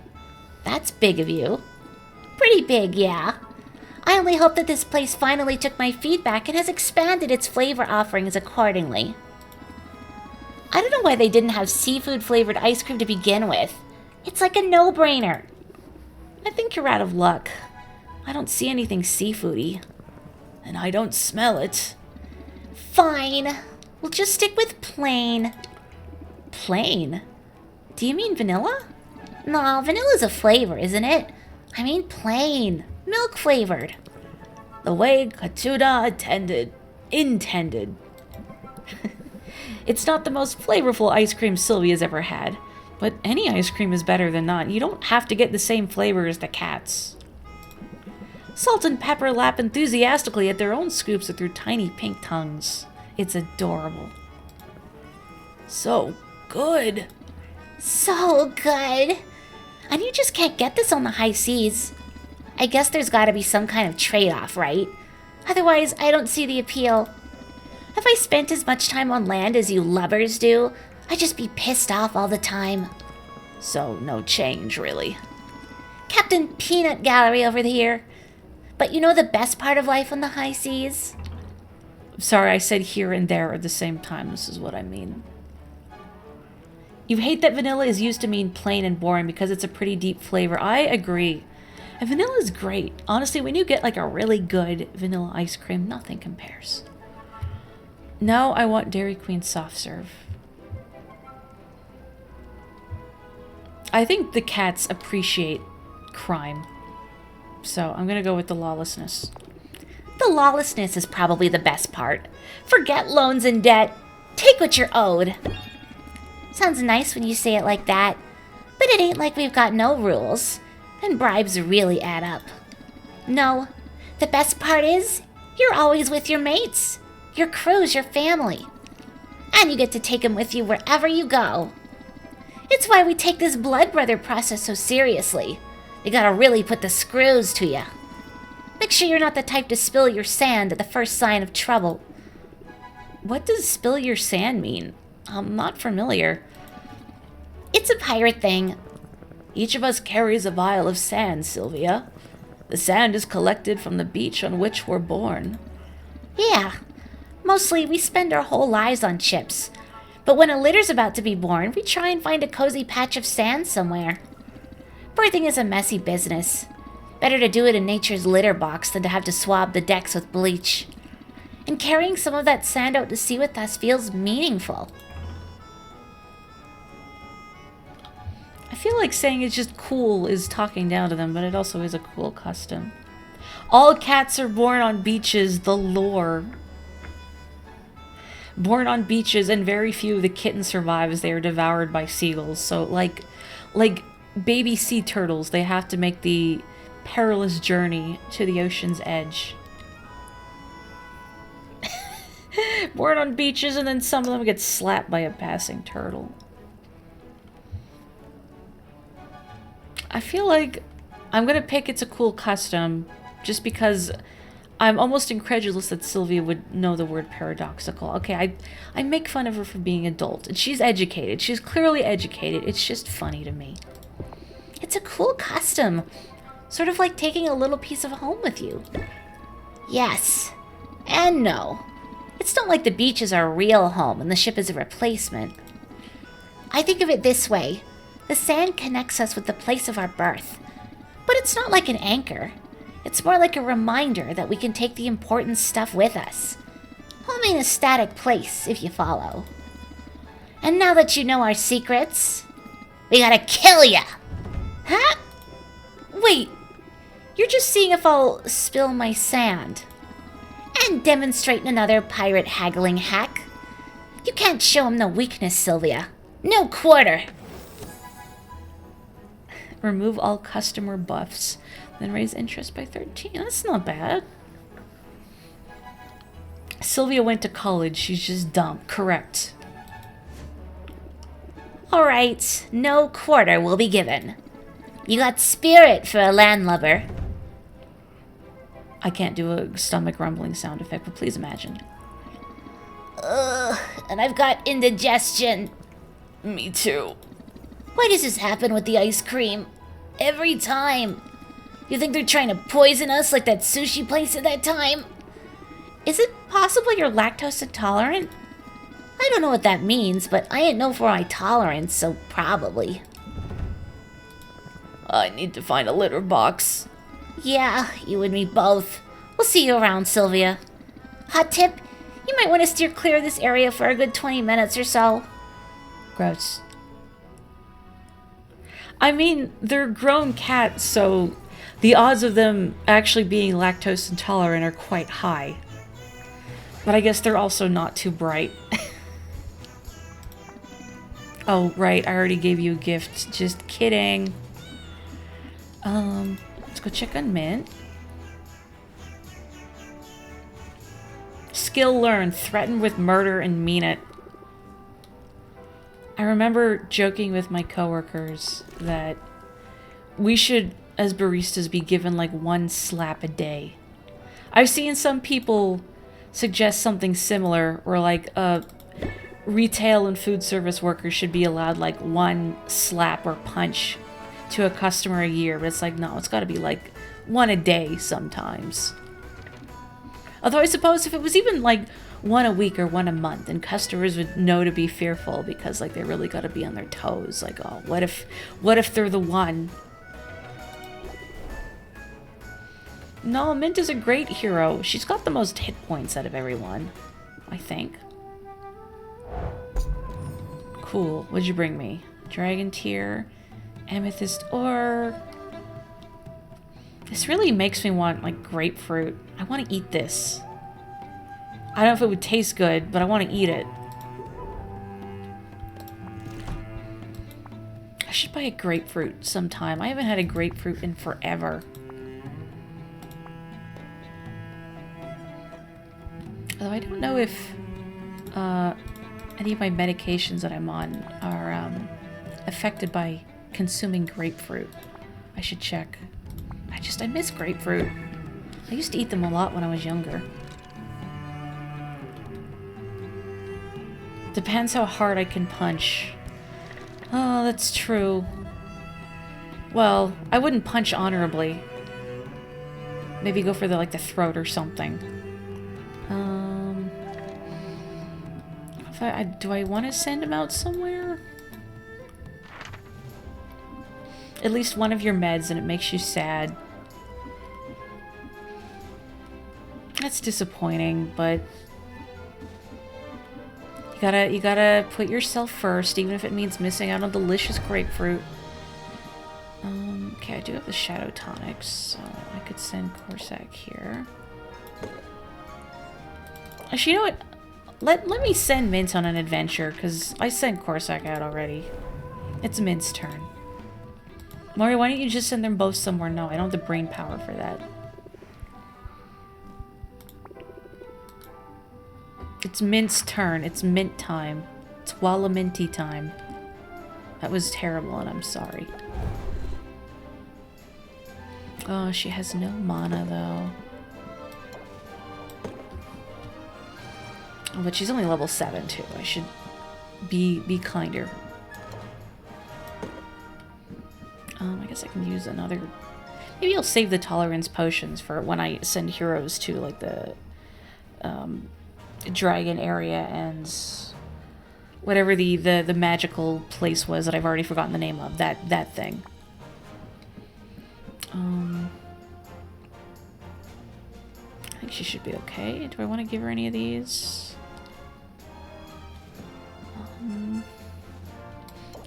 That's big of you. Pretty big, yeah. I only hope that this place finally took my feedback and has expanded its flavor offerings accordingly. I don't know why they didn't have seafood-flavored ice cream to begin with. It's like a no-brainer. I think you're out of luck. I don't see anything seafoody. And I don't smell it. Fine. We'll just stick with plain. Plain? Do you mean vanilla? No, vanilla's a flavor, isn't it? I mean plain. Milk-flavored. The way Katuna intended. It's not the most flavorful ice cream Sylvia's ever had. But any ice cream is better than none. You don't have to get the same flavor as the cats. Salt and Pepper lap enthusiastically at their own scoops with their tiny pink tongues. It's adorable. So good. So good. And you just can't get this on the high seas. I guess there's gotta be some kind of trade-off, right? Otherwise, I don't see the appeal. If I spent as much time on land as you lubbers do, I'd just be pissed off all the time. So, no change, really. Captain Peanut Gallery over here. But you know the best part of life on the high seas? Sorry, I said here and there at the same time. This is what I mean. You hate that vanilla is used to mean plain and boring because it's a pretty deep flavor. I agree. And vanilla is great. Honestly, when you get like a really good vanilla ice cream, nothing compares. No, I want Dairy Queen soft serve. I think the cats appreciate crime. So I'm gonna go with the lawlessness. The lawlessness is probably the best part. Forget loans and debt. Take what you're owed. Sounds nice when you say it like that, but it ain't like we've got no rules, and bribes really add up. No, the best part is, you're always with your mates. Your crew's your family. And you get to take them with you wherever you go. It's why we take this blood brother process so seriously. You gotta really put the screws to you. Make sure you're not the type to spill your sand at the first sign of trouble. What does spill your sand mean? I'm not familiar. It's a pirate thing. Each of us carries a vial of sand, Sylvia. The sand is collected from the beach on which we're born. Yeah. Mostly, we spend our whole lives on ships. But when a litter's about to be born, we try and find a cozy patch of sand somewhere. Birthing is a messy business. Better to do it in nature's litter box than to have to swab the decks with bleach. And carrying some of that sand out to sea with us feels meaningful. I feel like saying it's just cool is talking down to them, but it also is a cool custom. All cats are born on beaches, the lore. Born on beaches, and very few of the kitten survives. They are devoured by seagulls. So, like baby sea turtles, they have to make the perilous journey to the ocean's edge. Born on beaches, and then some of them get slapped by a passing turtle. I feel like I'm gonna pick It's a Cool Custom just because I'm almost incredulous that Sylvia would know the word paradoxical. Okay, I make fun of her for being adult. And she's educated. She's clearly educated. It's just funny to me. It's a cool custom. Sort of like taking a little piece of home with you. Yes. And no. It's not like the beach is our real home and the ship is a replacement. I think of it this way. The sand connects us with the place of our birth. But it's not like an anchor. It's more like a reminder that we can take the important stuff with us. Home ain't a static place, if you follow. And now that you know our secrets, we gotta kill ya! Huh? Wait, you're just seeing if I'll spill my sand. And demonstrate another pirate haggling hack. You can't show him no weakness, Sylvia. No quarter. Remove all customer buffs, then raise interest by 13. That's not bad. Sylvia went to college. She's just dumb. Correct. Alright, no quarter will be given. You got spirit for a landlubber. I can't do a stomach rumbling sound effect, but please imagine. Ugh, and I've got indigestion. Me too. Why does this happen with the ice cream? Every time. You think they're trying to poison us like that sushi place at that time? Is it possible you're lactose intolerant? I don't know what that means, but I ain't known for my tolerance, so probably. I need to find a litter box. Yeah, you and me both. We'll see you around, Sylvia. Hot tip, you might want to steer clear of this area for a good 20 minutes or so. Gross. I mean, they're grown cats, so the odds of them actually being lactose intolerant are quite high. But I guess they're also not too bright. Oh, right, I already gave you a gift. Just kidding. Let's go check on Mint. Skill learned. Threaten with murder and mean it. I remember joking with my coworkers that we should, as baristas, be given like one slap a day. I've seen some people suggest something similar, where like retail and food service workers should be allowed like one slap or punch to a customer a year, but it's like, no, it's got to be like one a day sometimes. Although I suppose if it was even like one a week or one a month, and customers would know to be fearful because like they really got to be on their toes. Like, oh, what if they're the one? No, Mint is a great hero. She's got the most hit points out of everyone, I think. Cool. What'd you bring me? Dragon Tear, Amethyst Ore. This really makes me want like grapefruit. I want to eat this. I don't know if it would taste good, but I want to eat it. I should buy a grapefruit sometime. I haven't had a grapefruit in forever. Although I don't know if any of my medications that I'm on are affected by consuming grapefruit. I should check. I miss grapefruit. I used to eat them a lot when I was younger. Depends how hard I can punch. Oh, that's true. Well, I wouldn't punch honorably. Maybe go for the throat or something. Do I want to send him out somewhere? At least one of your meds, and it makes you sad. That's disappointing, but you gotta put yourself first, even if it means missing out on delicious grapefruit. Okay, I do have the Shadow Tonics, so I could send Corsac here. Actually, you know what? Let me send Mint on an adventure, because I sent Corsac out already. It's Mint's turn. Morri, why don't you just send them both somewhere? No, I don't have the brain power for that. It's Mint's turn. It's Mint time. It's Walla Minty time. That was terrible, and I'm sorry. Oh, she has no mana, though. Oh, but she's only level 7 too. I should be kinder. I guess I can use another. Maybe I'll save the tolerance potions for when I send heroes to like the dragon area and whatever the magical place was that I've already forgotten the name of. That thing. I think she should be okay. Do I want to give her any of these?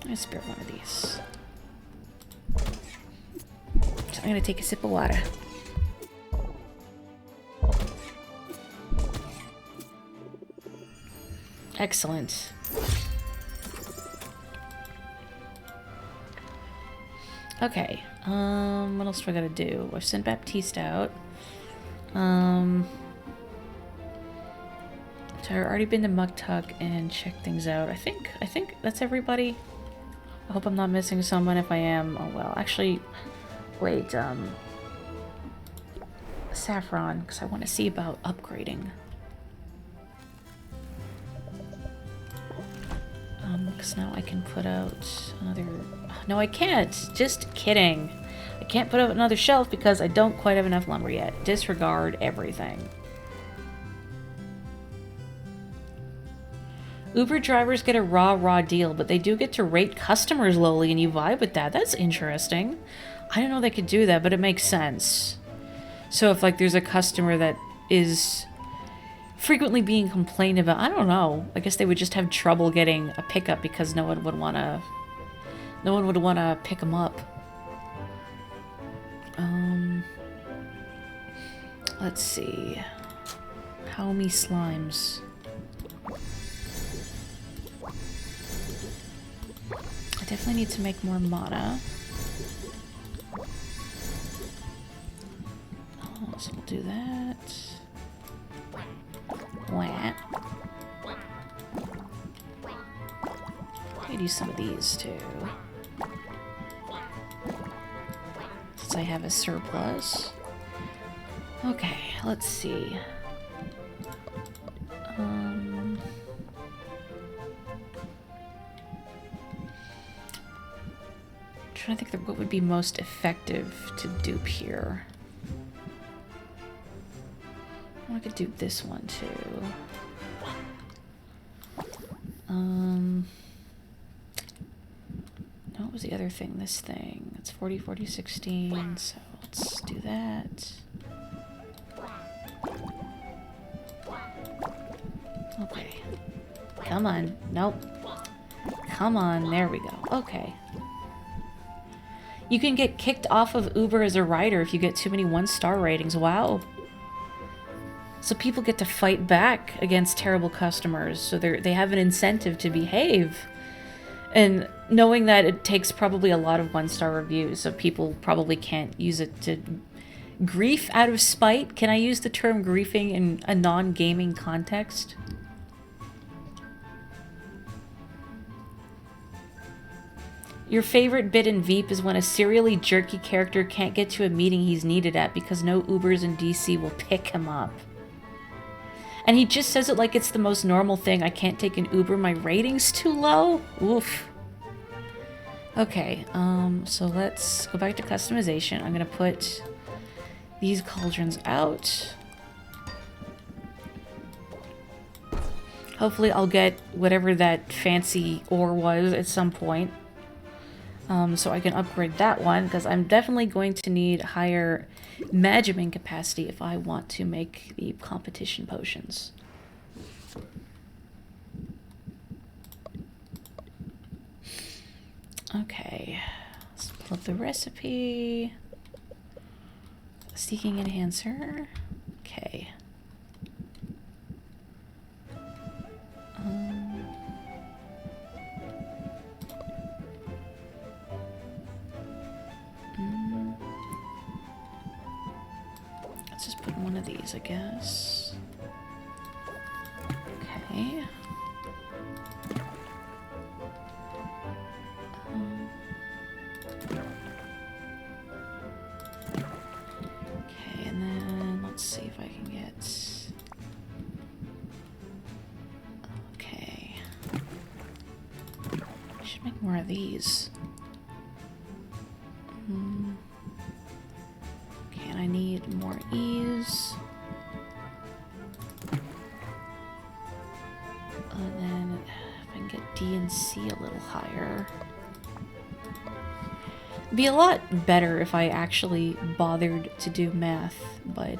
I spare one of these. So I'm gonna take a sip of water. Excellent. Okay. What else do I gotta do? I've sent Baptiste out. So I've already been to Muktuk and checked things out. I think that's everybody. I hope I'm not missing someone. If I am, oh well. Actually, wait, Saffron, because I want to see about upgrading. Because now I can put out another... No, I can't. Just kidding. I can't put out another shelf because I don't quite have enough lumber yet. Disregard everything. Uber drivers get a raw deal, but they do get to rate customers lowly and you vibe with that. That's interesting. I didn't know they could do that, but it makes sense. So if like there's a customer that is frequently being complained about, I don't know. I guess they would just have trouble getting a pickup because no one would want to pick them up. Let's see. How me slimes. I definitely need to make more mana. Oh, so we'll do that. Wah. I could use some of these too. Since I have a surplus. Okay, let's see. Trying to think of what would be most effective to dupe here. I could dupe this one too. No, what was the other thing? This thing. It's 40, 40, 16, so let's do that. Okay. Come on. Nope. Come on. There we go. Okay. You can get kicked off of Uber as a rider if you get too many 1-star ratings. Wow. So people get to fight back against terrible customers. So they have an incentive to behave. And knowing that it takes probably a lot of 1-star reviews, so people probably can't use it to grief out of spite. Can I use the term griefing in a non-gaming context? Your favorite bit in Veep is when a serially jerky character can't get to a meeting he's needed at because no Ubers in DC will pick him up. And he just says it like it's the most normal thing. I can't take an Uber, my rating's too low? Oof. Okay, so let's go back to customization. I'm gonna put these cauldrons out. Hopefully I'll get whatever that fancy ore was at some point. So I can upgrade that one, because I'm definitely going to need higher magiming capacity if I want to make the competition potions. Okay, let's pull up the recipe. Seeking enhancer. Okay. Let's just put one of these, I guess. Okay. Okay, and then let's see if I can get... Make more of these. Okay, and I need more E's. And then if I can get D and C a little higher. It'd be a lot better if I actually bothered to do math, but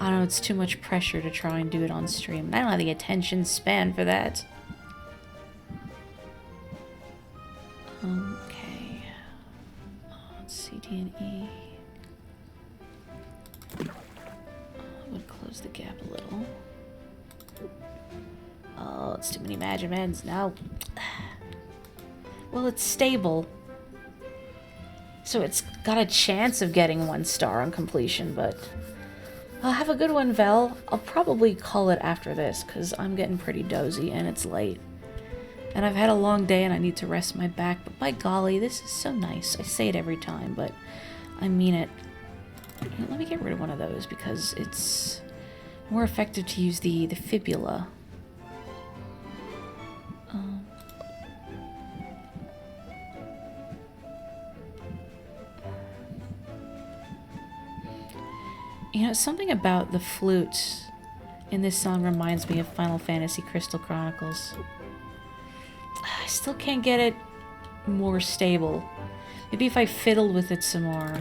I don't know, it's too much pressure to try and do it on stream. And I don't have the attention span for that. Okay. Let's see, D and E. I would close the gap a little. Oh, it's too many Magimeds. No. Well, it's stable. So it's got a chance of getting 1 star on completion, but... have a good one, Vel. I'll probably call it after this, because I'm getting pretty dozy and it's late. And I've had a long day and I need to rest my back, but by golly, this is so nice. I say it every time, but I mean it. Let me get rid of one of those, because it's more effective to use the fibula. You know, something about the flute in this song reminds me of Final Fantasy Crystal Chronicles. I still can't get it more stable. Maybe if I fiddled with it some more.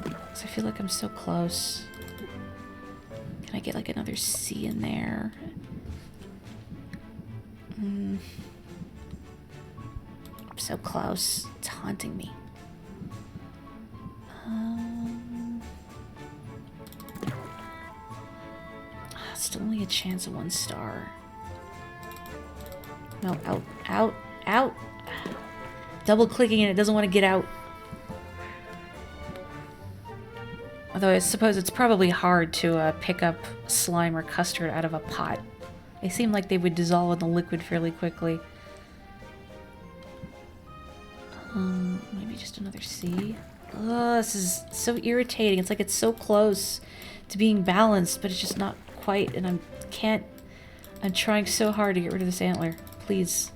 'Cause I feel like I'm so close. Can I get like another C in there? I'm so close. It's haunting me. Still only a chance of 1 star. No, out, out, out. Double clicking and it doesn't want to get out. Although I suppose it's probably hard to pick up slime or custard out of a pot. They seem like they would dissolve in the liquid fairly quickly. Maybe just another C. Oh, this is so irritating. It's like it's so close to being balanced, but it's just not quite, and I'm trying so hard to get rid of this antler. Please.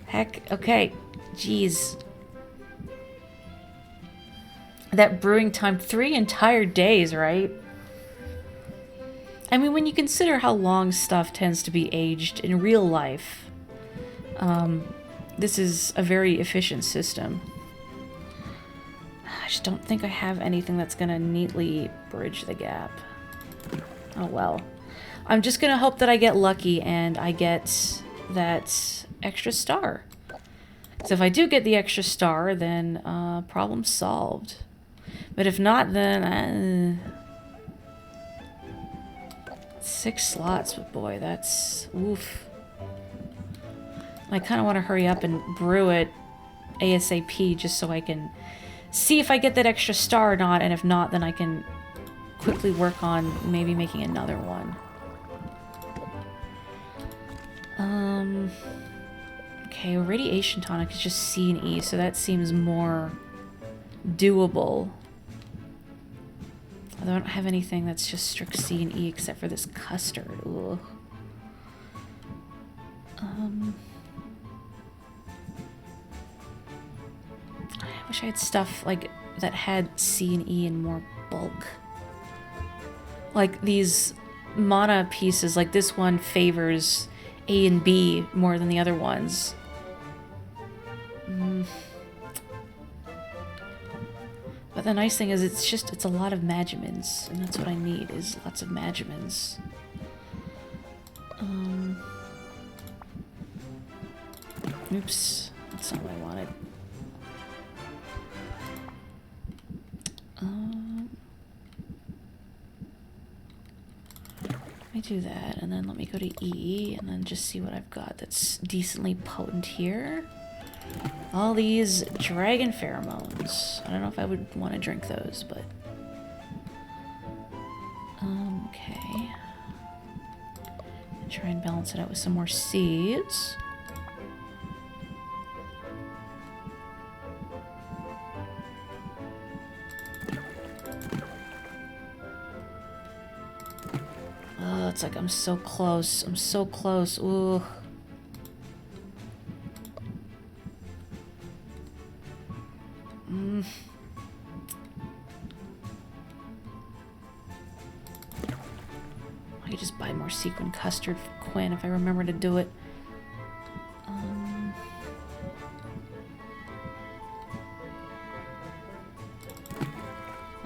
Heck, okay. Jeez. That brewing time, 3 entire days, right? I mean, when you consider how long stuff tends to be aged in real life, this is a very efficient system. I just don't think I have anything that's gonna neatly bridge the gap. Oh well. I'm just gonna hope that I get lucky and I get that extra star. So if I do get the extra star, then problem solved. But if not, then 6 slots, but boy, that's oof. I kind of want to hurry up and brew it ASAP just so I can see if I get that extra star or not, and if not, then I can quickly work on maybe making another one. Okay, radiation tonic is just C and E, so that seems more doable. Although I don't have anything that's just strict C and E except for this custard. Ugh. I wish I had stuff like that had C and E in more bulk. Like these mana pieces, like this one favors A and B more than the other ones. But the nice thing is it's a lot of Magimins, and that's what I need, is lots of Magimins. Oops, that's not what I wanted. Let me do that, and then let me go to E, and then just see what I've got that's decently potent here. All these dragon pheromones. I don't know if I would want to drink those, but... okay. Try and balance it out with some more seeds. Oh, it's like I'm so close. I'm so close. Ooh. could just buy more sequin custard for Quinn if I remember to do it.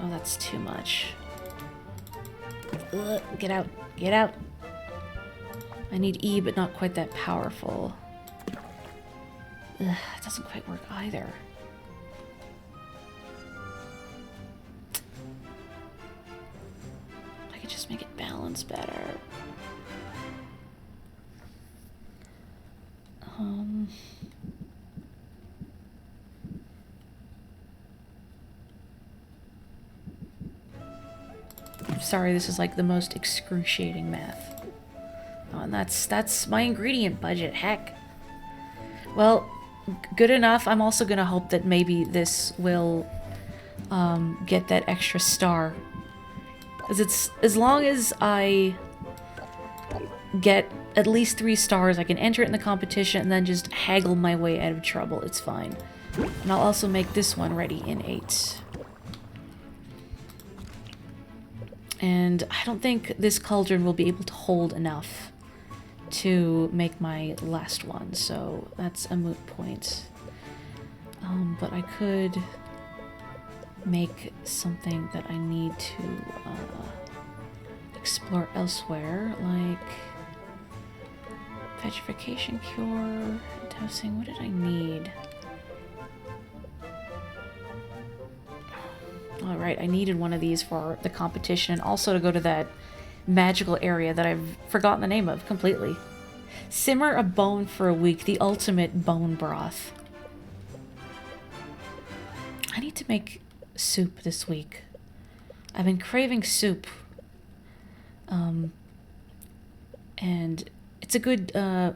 Oh, that's too much. Ugh, get out. Get out. I need E, but not quite that powerful. Ugh, it doesn't quite work either. I could just make it balance better. I'm sorry, this is like the most excruciating math. Oh, and that's my ingredient budget, heck. Well, good enough. I'm also gonna hope that maybe this will get that extra star. Because it's, as long as I get at least 3 stars, I can enter it in the competition and then just haggle my way out of trouble. It's fine. And I'll also make this one ready in 8. And I don't think this cauldron will be able to hold enough to make my last one, so that's a moot point. But I could make something that I need to explore elsewhere, like petrification cure, dosing. What did I need? Alright, I needed one of these for the competition, and also to go to that magical area that I've forgotten the name of completely. Simmer a bone for a week, the ultimate bone broth. I need to make soup this week. I've been craving soup. And it's a good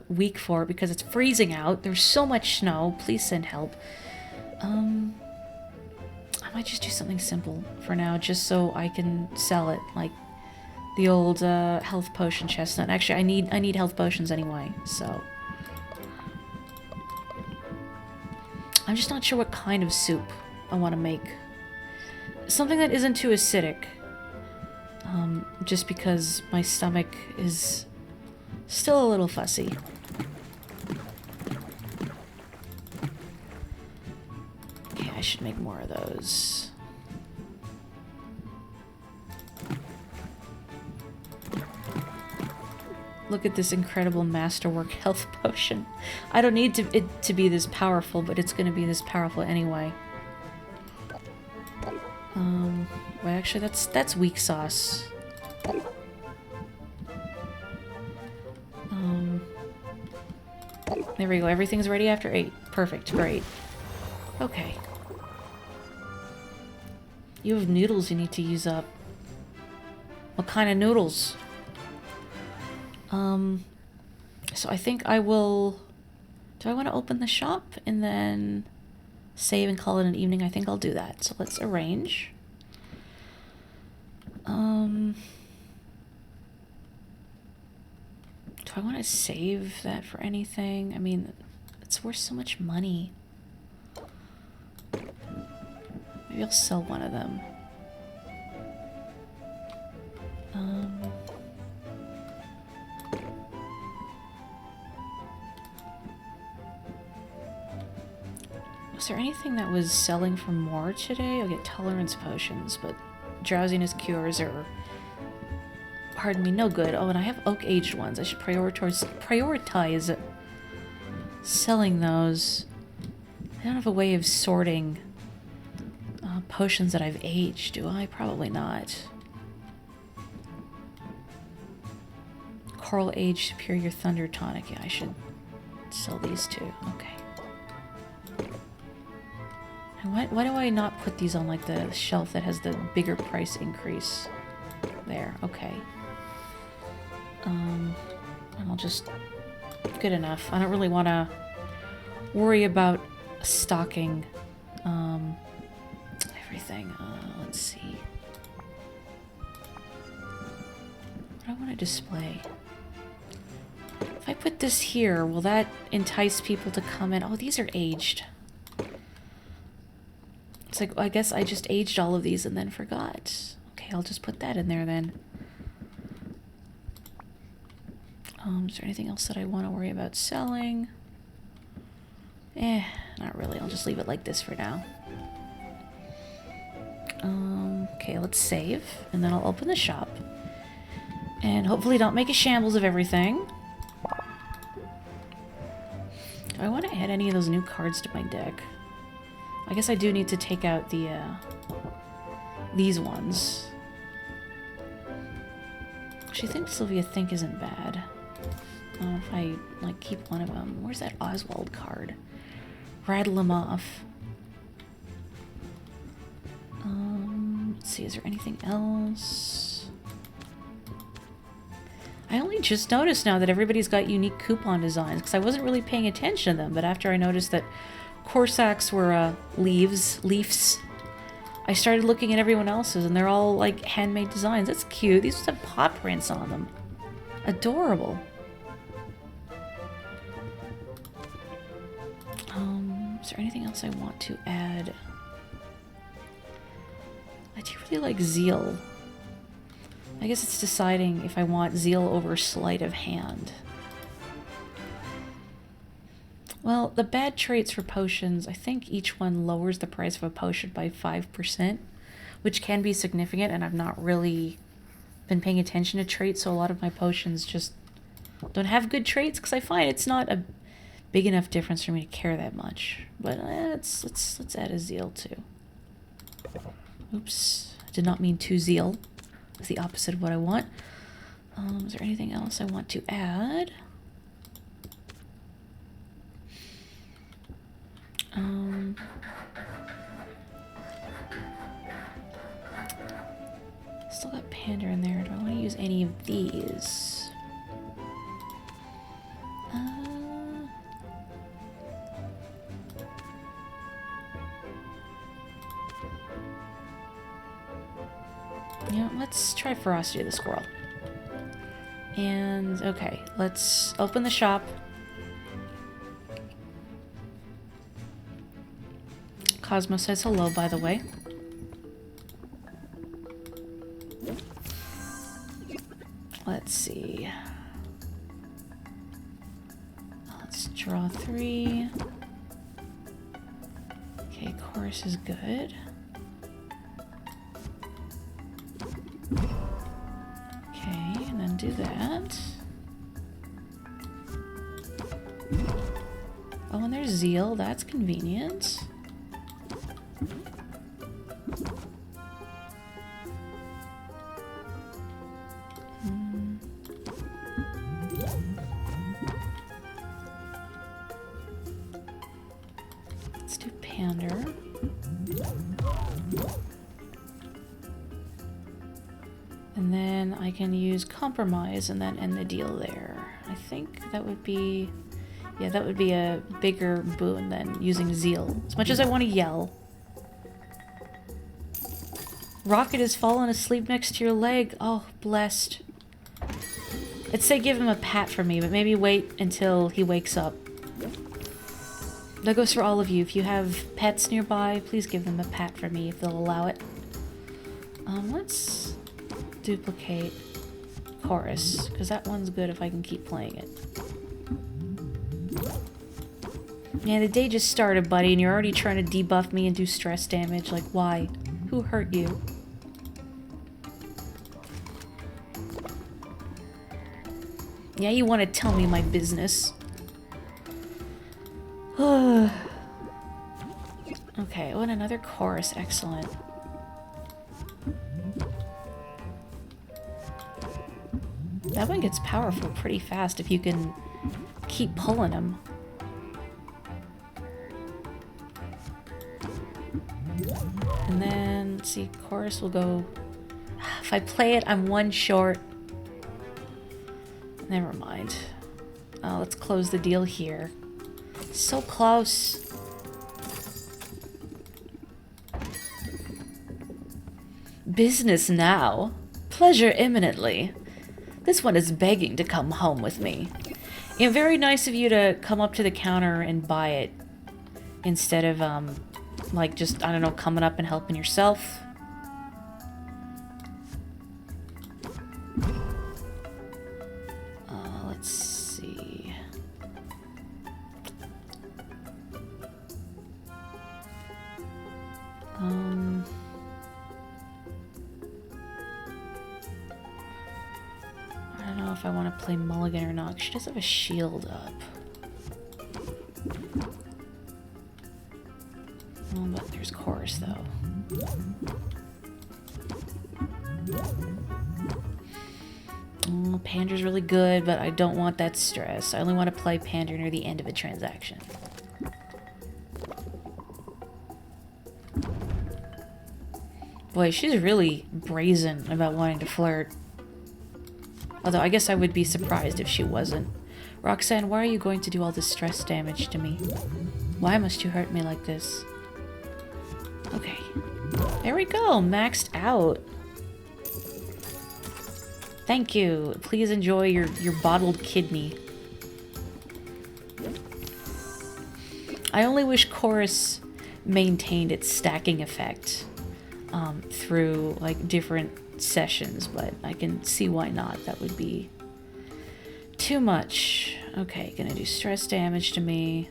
week for it because it's freezing out. There's so much snow. Please send help. I might just do something simple for now, just so I can sell it, like the old health potion chestnut. Actually, I need health potions anyway, so I'm just not sure what kind of soup I want to make. Something that isn't too acidic, just because my stomach is still a little fussy. I should make more of those. Look at this incredible masterwork health potion. I don't need it to be this powerful, but it's going to be this powerful anyway. Well, actually, that's weak sauce. There we go. Everything's ready after 8. Perfect. Great. Okay. You have noodles you need to use up. What kind of noodles? So I think I will... Do I want to open the shop and then save and call it an evening? I think I'll do that. So let's arrange. Do I want to save that for anything? I mean, it's worth so much money. Maybe I'll sell one of them. Was there anything that was selling for more today? I'll get tolerance potions, but drowsiness cures are, pardon me, no good. Oh, and I have oak-aged ones. I should prioritize selling those. I don't have a way of sorting potions that I've aged, do I? Probably not. Coral Age Superior Thunder Tonic. Yeah, I should sell these too. Okay. And why do I not put these on like the shelf that has the bigger price increase? There. Okay. And I'll just... Good enough. I don't really want to worry about stocking everything. Let's see. What do I want to display? If I put this here, will that entice people to come in? Oh, these are aged. It's like, I guess I just aged all of these and then forgot. Okay, I'll just put that in there then. Is there anything else that I want to worry about selling? Not really. I'll just leave it like this for now. Okay, let's save, and then I'll open the shop. And hopefully don't make a shambles of everything. Do I want to add any of those new cards to my deck? I guess I do need to take out the, these ones. Actually, I think Sylvia Think isn't bad. If I, like, keep one of them. Where's that Oswald card? Rattle them off. Let's see, is there anything else? I only just noticed now that everybody's got unique coupon designs, because I wasn't really paying attention to them, but after I noticed that Corsacks were leafs, I started looking at everyone else's, and they're all, like, handmade designs. That's cute. These have paw prints on them. Adorable. Is there anything else I want to add? I do really like Zeal. I guess it's deciding if I want Zeal over Sleight of Hand. Well, the bad traits for potions, I think each one lowers the price of a potion by 5%, which can be significant, and I've not really been paying attention to traits, so a lot of my potions just don't have good traits, because I find it's not a big enough difference for me to care that much. But let's add a Zeal too. Oops, I did not mean to Zeal. It's the opposite of what I want. Is there anything else I want to add? Still got Panda in there. Do I want to use any of these? Yeah, let's try Ferocity of the Squirrel. And, okay, let's open the shop. Cosmo says hello, by the way. Let's see. Let's draw 3. Okay, chorus is good. Okay, and then do that. Oh, and there's Zeal. That's convenient. Let's do Pander. And then I can use Compromise and then end the deal there. I think that would be... yeah, that would be a bigger boon than using Zeal. As much as I want to yell. Rocket has fallen asleep next to your leg. Oh, blessed. I'd say give him a pat for me, but maybe wait until he wakes up. That goes for all of you. If you have pets nearby, please give them a pat for me if they'll allow it. Let's duplicate Chorus, because that one's good if I can keep playing it. Yeah, the day just started, buddy, and you're already trying to debuff me and do stress damage. Like, why? Who hurt you? Yeah, you want to tell me my business. Okay, oh, and another chorus. Excellent. That one gets powerful pretty fast if you can keep pulling him. And then, let's see, chorus will go... If I play it, I'm one short. Never mind. Let's close the deal here. So close. Business now. Pleasure imminently. This one is begging to come home with me. You know, very nice of you to come up to the counter and buy it. Instead of, like, just, I don't know, coming up and helping yourself. Let's if I want to play Mulligan or not. She does have a shield up. Oh, but there's chorus, though. Oh, Pander's really good, but I don't want that stress. I only want to play Pander near the end of a transaction. Boy, she's really brazen about wanting to flirt. Although, I guess I would be surprised if she wasn't. Roxanne, why are you going to do all this stress damage to me? Why must you hurt me like this? Okay. There we go, maxed out. Thank you. Please enjoy your bottled kidney. I only wish Chorus maintained its stacking effect through like different sessions, but I can see why not. That would be too much. Okay, gonna do stress damage to me.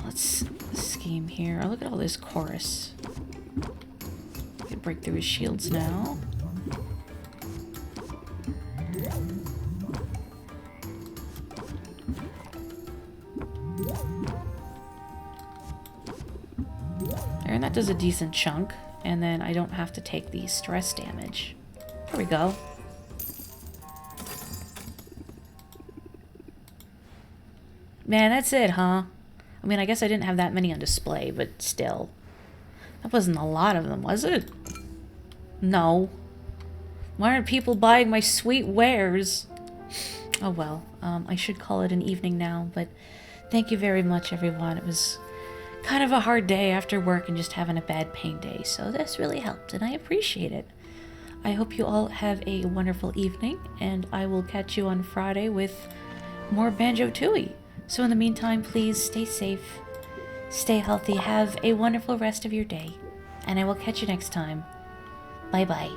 Let's scheme here. Oh, look at all this Chorus. I can break through his shields now. And that does a decent chunk, and then I don't have to take the stress damage. There we go. Man, that's it, huh? I mean, I guess I didn't have that many on display, but still. That wasn't a lot of them, was it? No. Why aren't people buying my sweet wares? Oh well, I should call it an evening now, but thank you very much, everyone. It was kind of a hard day after work and just having a bad pain day, so this really helped, and I appreciate it. I hope you all have a wonderful evening, and I will catch you on Friday with more Banjo-Tooie. So in the meantime, please stay safe, stay healthy, have a wonderful rest of your day, and I will catch you next time. Bye-bye.